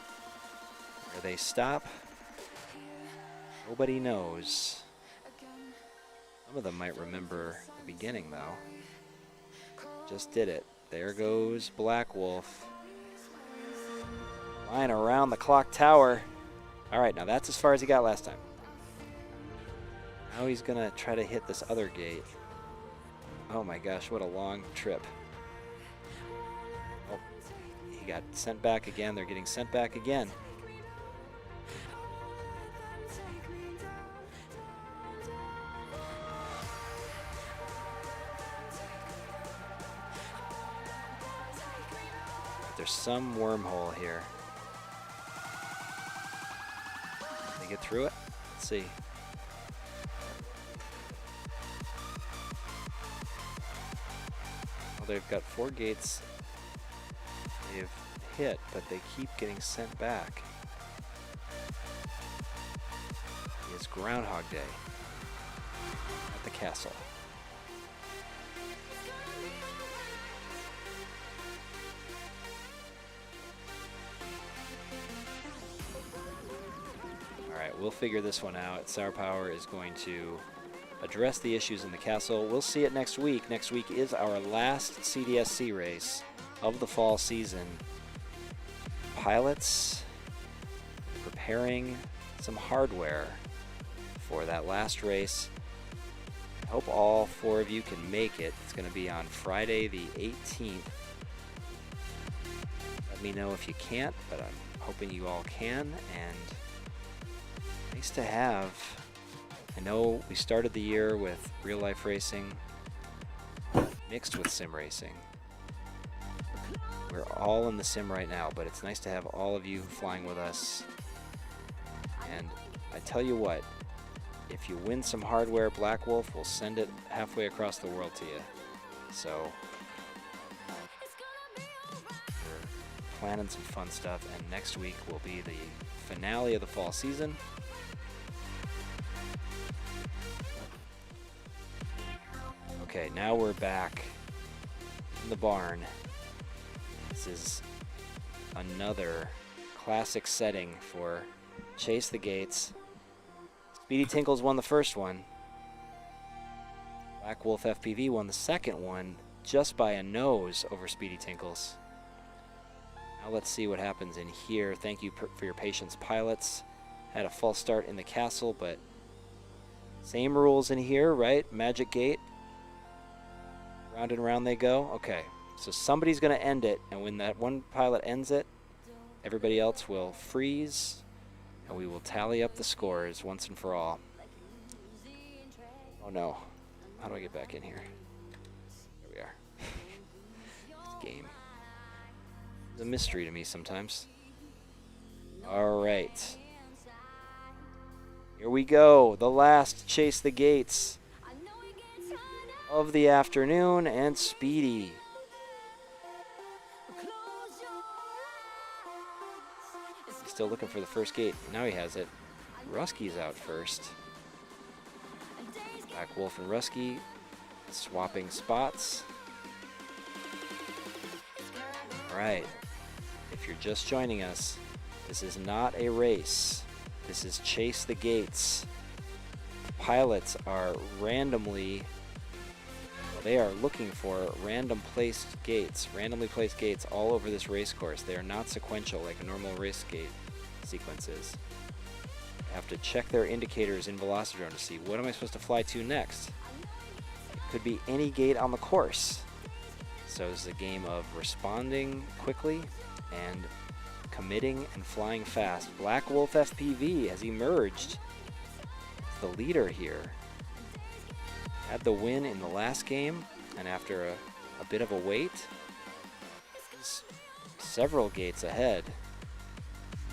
Where they stop, nobody knows. Some of them might remember the beginning, though. Just did it. There goes Black Wolf. Flying around the clock tower. All right, now that's as far as he got last time. Now he's gonna try to hit this other gate. Oh my gosh, what a long trip. Oh, he got sent back again. They're getting sent back again. There's some wormhole here. Can they get through it? Let's see. Well, they've got 4 gates they've hit, but they keep getting sent back. It's Groundhog Day at the castle. Alright, we'll figure this one out. Sour Power is going to address the issues in the castle. We'll see it next week. Next week is our last CDSC race of the fall season. Pilots preparing some hardware for that last race. I hope all 4 of you can make it. It's going to be on Friday the 18th. Let me know if you can't, but I'm hoping you all can. And nice to have. I know we started the year with real life racing mixed with sim racing. We're all in the sim right now, but it's nice to have all of you flying with us. And I tell you what, if you win some hardware, Black Wolf will send it halfway across the world to you. So we're planning some fun stuff, and next week will be the finale of the fall season. Okay, now we're back in the barn. This is another classic setting for Chase the Gates. Speedy Tinkles won the first one. Black Wolf FPV won the second one just by a nose over Speedy Tinkles. Now let's see what happens in here. Thank you for your patience, pilots. Had a false start in the castle, but same rules in here, right? Magic gate. Round and round they go. Okay, so somebody's going to end it, and when that one pilot ends it, everybody else will freeze, and we will tally up the scores once and for all. Oh no. How do I get back in here? There we are. This game is a mystery to me sometimes. Alright. Here we go. The last Chase the Gates of the afternoon, and Speedy. He's still looking for the first gate. Now he has it. Rusky's out first. Black Wolf and Rusky swapping spots. Alright, if you're just joining us, this is not a race. This is Chase the Gates. Pilots are randomly, they are looking for randomly placed gates all over this race course. They are not sequential like a normal race gate sequence is. I have to check their indicators in VelociDrone to see what am I supposed to fly to next. It could be any gate on the course. So this is a game of responding quickly and committing and flying fast. Black Wolf FPV has emerged as the leader here. Had the win in the last game, and after a bit of a wait, is several gates ahead.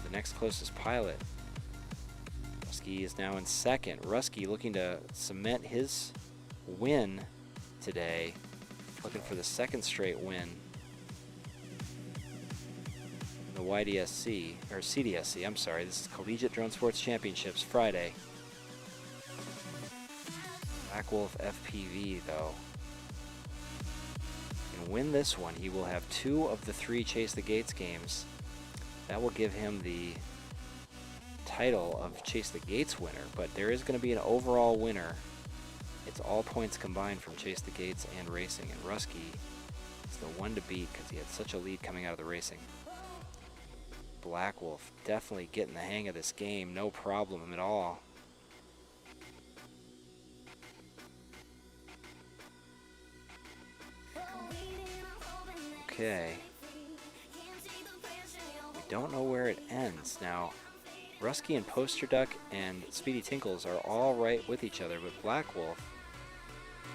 The next closest pilot. Rusky is now in second. Rusky looking to cement his win today. Looking for the second straight win. The YDSC, or CDSC, I'm sorry. This is Collegiate Drone Sports Championships, Friday. Black Wolf FPV, though. Can win this one. He will have 2 of the 3 Chase the Gates games. That will give him the title of Chase the Gates winner, but there is going to be an overall winner. It's all points combined from Chase the Gates and racing, and Rusky is the one to beat because he had such a lead coming out of the racing. Black Wolf definitely getting the hang of this game, no problem at all. Okay. We don't know where it ends. Now, Rusky and Poster Duck and Speedy Tinkles are all right with each other, but Black Wolf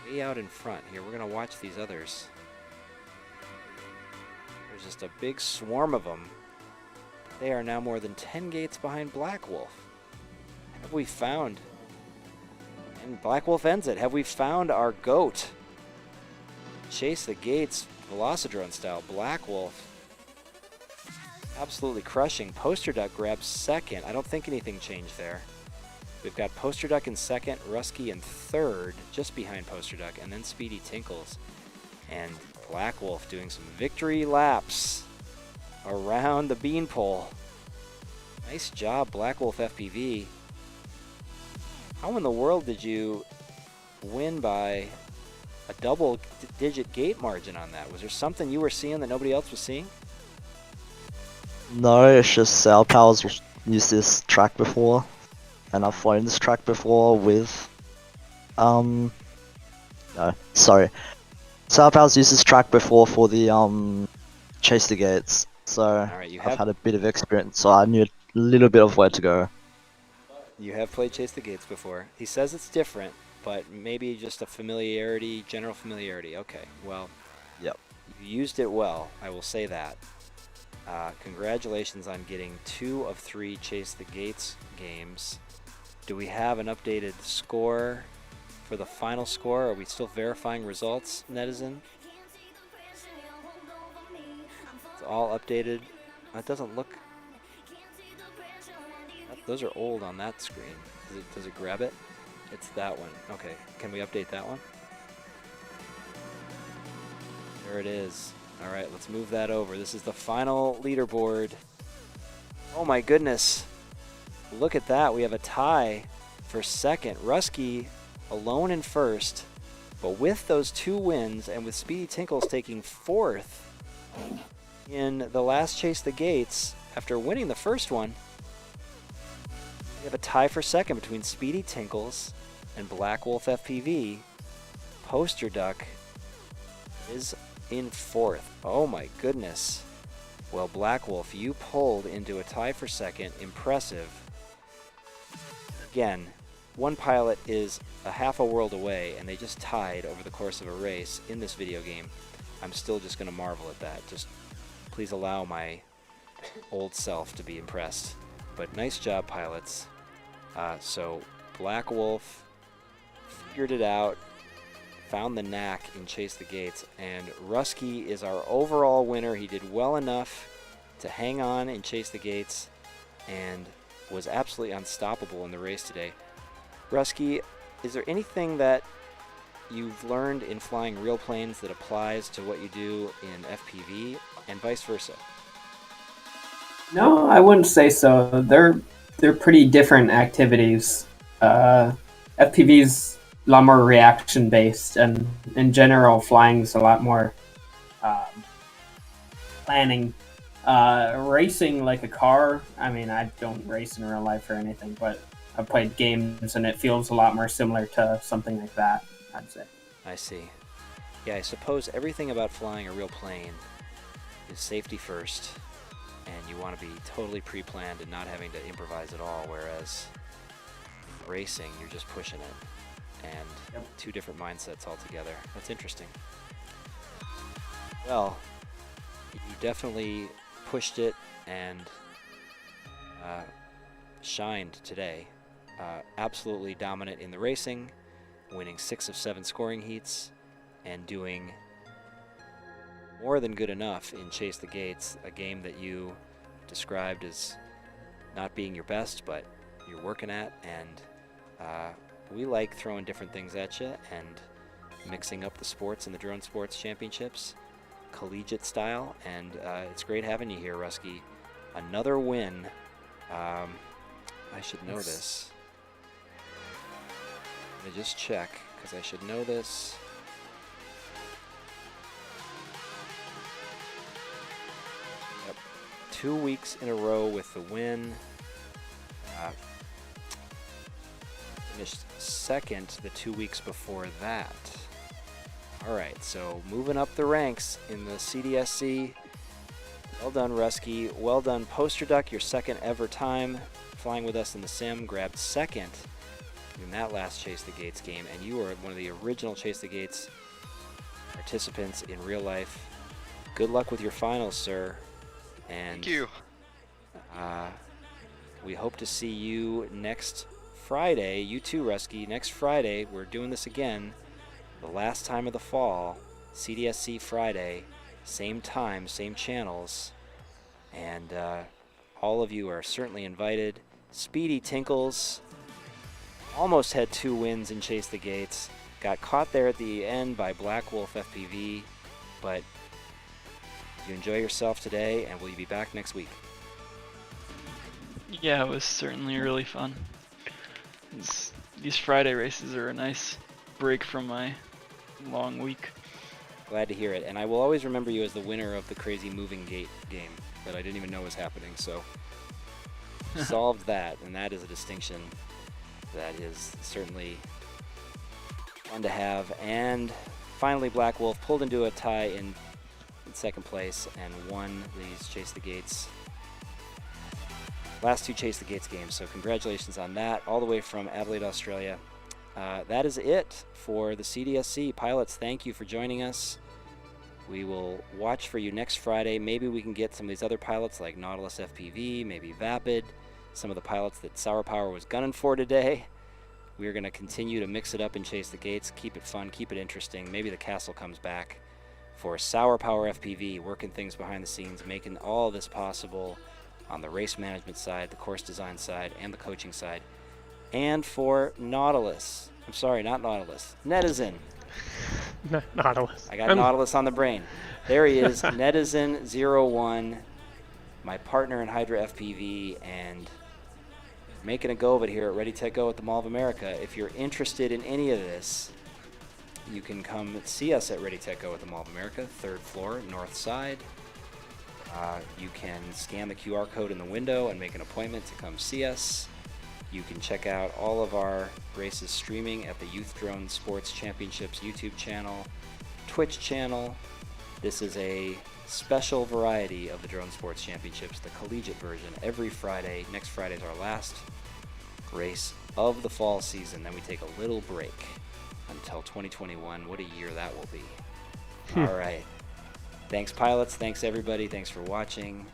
way out in front. Here, we're going to watch these others. There's just a big swarm of them. They are now more than 10 gates behind Black Wolf. Have we found, and Black Wolf ends it, have we found our GOAT? Chase the Gates, VelociDrone style. Black Wolf absolutely crushing. Poster Duck grabs second. I don't think anything changed there. We've got Poster Duck in second, Rusky in third, just behind Poster Duck, and then Speedy Tinkles. And Black Wolf doing some victory laps around the beanpole. Nice job, Black Wolf FPV. How in the world did you win by a double-digit gate margin on that? Was there something you were seeing that nobody else was seeing? No, it's just Sail Pals used this track before, and I've flown this track before with, no, sorry. Sail Pals used this track before for the, Chase the Gates, so Alright, I've had a bit of experience, so I knew a little bit of where to go. You have played Chase the Gates before. He says it's different, but maybe just a familiarity, general familiarity. Okay, well, Yep. you used it well, I will say that. Congratulations on getting 2 of 3 Chase the Gates games. Do we have an updated score for the final score? Are we still verifying results, Netizen? It's all updated. It doesn't look... Those are old on that screen. Does it grab it? It's that one. Okay, can we update that one? There it is. All right, let's move that over. This is the final leaderboard. Oh my goodness. Look at that. We have a tie for second. Rusky alone in first. But with those 2 wins and with Speedy Tinkles taking 4th in the last Chase the Gates after winning the first one, we have a tie for second between Speedy Tinkles and Black Wolf FPV. Poster Duck is in 4th. Oh my goodness. Well, Black Wolf, you pulled into a tie for second. Impressive. Again, one pilot is a half a world away, and they just tied over the course of a race in this video game. I'm still just going to marvel at that. Just please allow my old self to be impressed. But nice job, pilots. So Black Wolf figured it out, found the knack in Chase the Gates, and Rusky is our overall winner. He did well enough to hang on in Chase the Gates and was absolutely unstoppable in the race today. Rusky, is there anything that you've learned in flying real planes that applies to what you do in FPV and vice versa? No, I wouldn't say so. They're pretty different activities. FPV's a lot more reaction based, and in general, flying's a lot more planning. Racing like a car. I mean, I don't race in real life or anything, but I've played games, and it feels a lot more similar to something like that, I'd say. I see. Yeah, I suppose everything about flying a real plane is safety first, and you want to be totally pre-planned and not having to improvise at all, whereas racing, you're just pushing it, and two different mindsets altogether. That's interesting. Well, you definitely pushed it and shined today. Absolutely dominant in the racing, winning 6 of 7 scoring heats, and doing more than good enough in Chase the Gates, a game that you described as not being your best, but you're working at, and we like throwing different things at you and mixing up the sports in the Drone Sports Championships, collegiate style, and it's great having you here, Rusky. Another win. I should know this. Let me just check, because I should know this. Yep. 2 weeks in a row with the win. Finished second the 2 weeks before that. All right, so moving up the ranks in the CDSC. Well done, Rusky. Well done, Poster Duck, your second ever time flying with us in the sim. Grabbed second in that last Chase the Gates game, and you were one of the original Chase the Gates participants in real life. Good luck with your finals, sir. And Thank you. We hope to see you next Friday. You too, Rusky. Next Friday, we're doing this again. The last time of the fall, CDSC Friday, same time, same channels, and all of you are certainly invited. Speedy Tinkles almost had 2 wins in Chase the Gates, got caught there at the end by Black Wolf FPV, but you enjoy yourself today, and will you be back next week? Yeah, it was certainly really fun. These Friday races are a nice break from my long week. Glad to hear it, and I will always remember you as the winner of the crazy moving gate game that I didn't even know was happening, so solved that, and that is a distinction that is certainly fun to have. And finally, Black Wolf pulled into a tie in second place and won these Chase the Gates, last 2 Chase the Gates games, so congratulations on that, all the way from Adelaide, Australia. That is it for the CDSC. Pilots, thank you for joining us. We will watch for you next Friday. Maybe we can get some of these other pilots like Nautilus FPV, maybe Vapid, some of the pilots that Sour Power was gunning for today. We're going to continue to mix it up and Chase the Gates, keep it fun, keep it interesting. Maybe the castle comes back for Sour Power FPV, working things behind the scenes, making all this possible on the race management side, the course design side, and the coaching side. And for Nautilus, I'm sorry, not Nautilus, Netizen. Nautilus. I got Nautilus on the brain. There he is, Netizen01, my partner in Hydra FPV, and making a go of it here at Ready Tech Go at the Mall of America. If you're interested in any of this, you can come see us at Ready Tech Go at the Mall of America, 3rd floor, north side. You can scan the QR code in the window and make an appointment to come see us. You can check out all of our races streaming at the Youth Drone Sports Championships YouTube channel, Twitch channel. This is a special variety of the Drone Sports Championships, the collegiate version, every Friday. Next Friday is our last race of the fall season. Then we take a little break until 2021. What a year that will be. All right. Thanks, pilots. Thanks, everybody. Thanks for watching.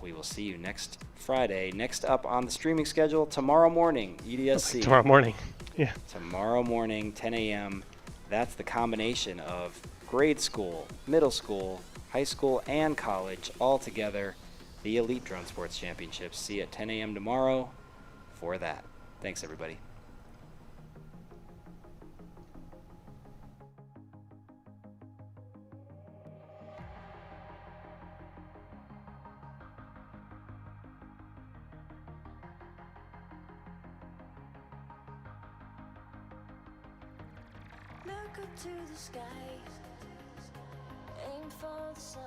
We will see you next Friday. Next up on the streaming schedule, tomorrow morning, EDSC. Tomorrow morning. Yeah. Tomorrow morning, 10 a.m. That's the combination of grade school, middle school, high school, and college all together. The Elite Drone Sports Championships. See you at 10 a.m. tomorrow for that. Thanks, everybody. Look up to the sky, aim for the sun,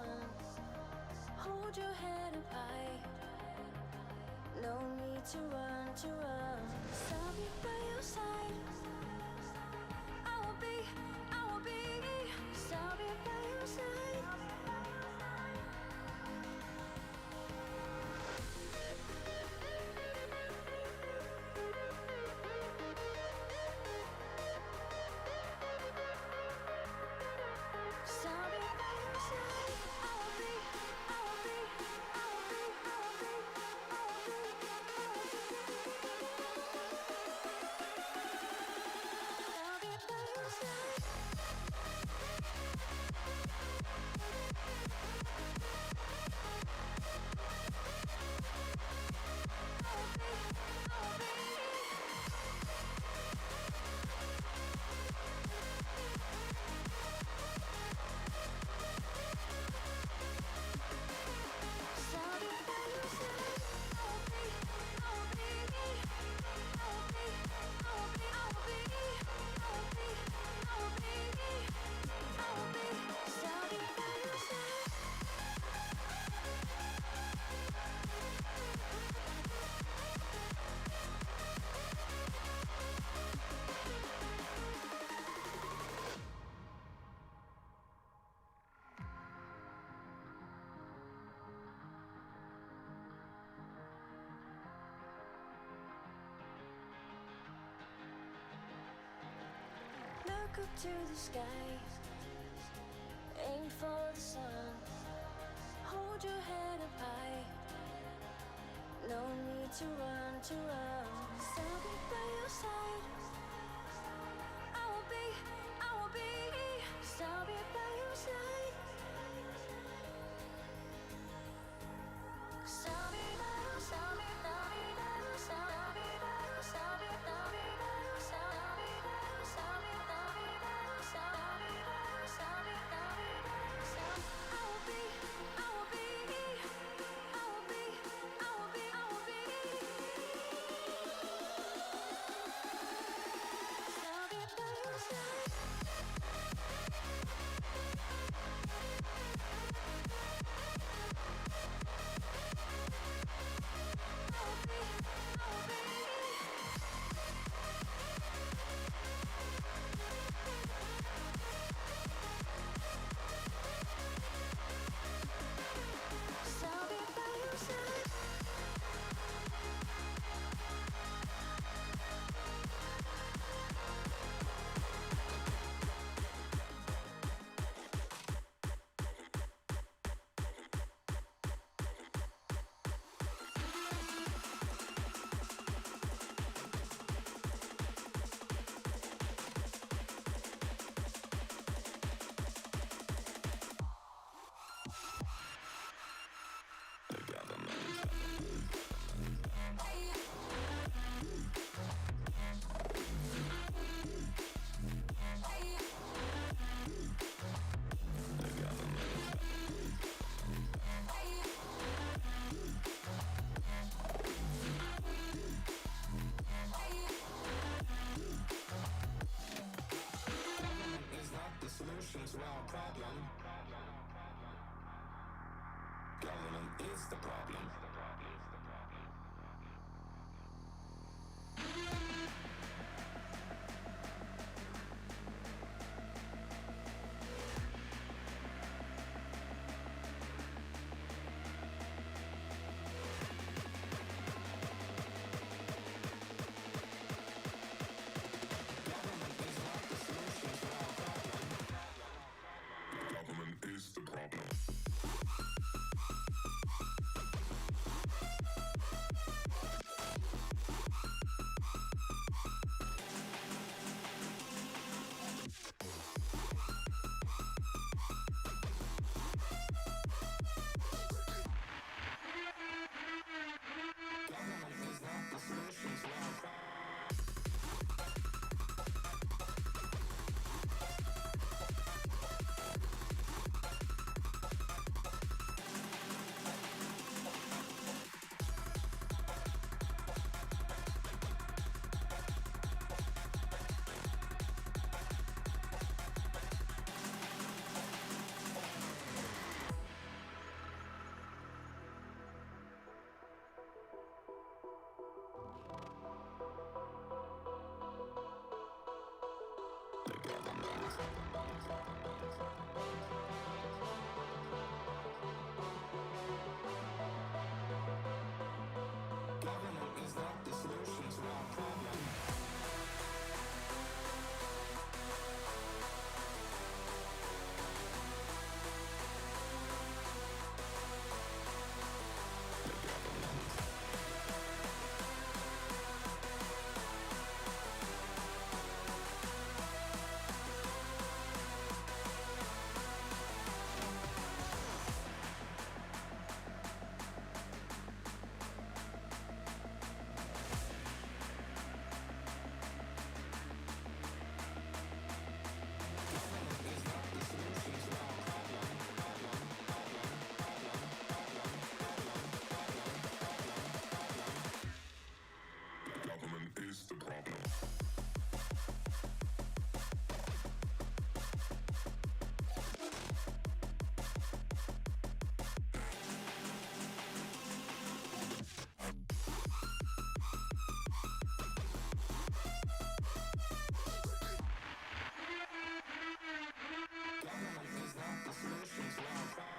hold your head up high, no need to run, I'll be by your side, I will be I'll be by your side. I'll be by your side. I will be, I will be, I will be, I will be, I will be, I'll be by your side. Look up to the sky, aim for the sun. Hold your head up high, no need to run, to run. I'll be by your side. I will be, I will be. I'll be by your side. I'll be by your side. I'll be by your side. I'll be by your side. I'll be by your side. I'll be by your side. I'll be by your side. I'll be by your side. I'll be by your side. I will be, I will be, I will be, I will be, I will be. I'll be by your side. I'll be by your side. Is not the solution to our problem. Government is the problem. Government is the problem. Government is not the solution to our problem. The government Government is not the solution to our problem. Government is the problem. Government is not the solution to our problem.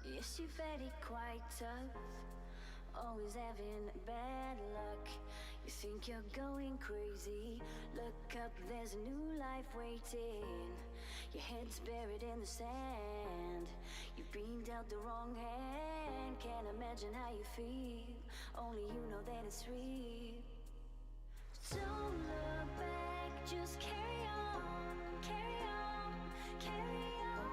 Yes, you're very quite tough, always having bad luck. You think you're going crazy, look up, there's a new life waiting. Your head's buried in the sand, you've been dealt the wrong hand. Can't imagine how you feel, only you know that it's real. Don't look back, just carry on, carry on, carry on.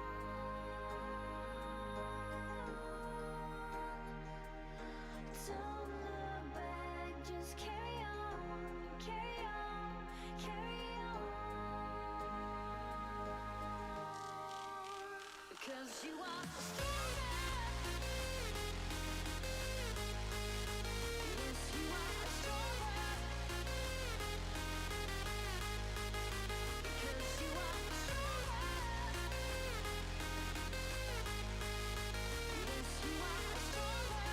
'Cause you are stronger. Yes, you are stronger. Because you are stronger. Yes, you are stronger.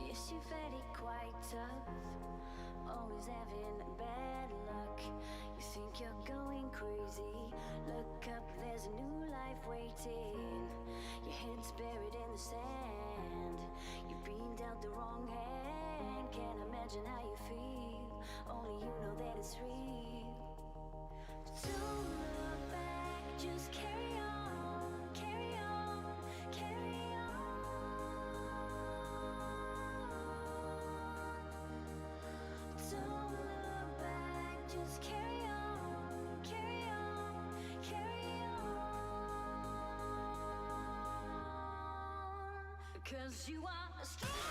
Yes, you're very quite tough, always having bad luck. You think you're going crazy, look up, there's a new life waiting. Your head's buried in the sand, you've been dealt the wrong hand. Can't imagine how you feel, only you know that it's real. Don't look back, just carry on, carry on, carry on. Don't look back, just carry on, carry on, carry on. 'Cause you are strong.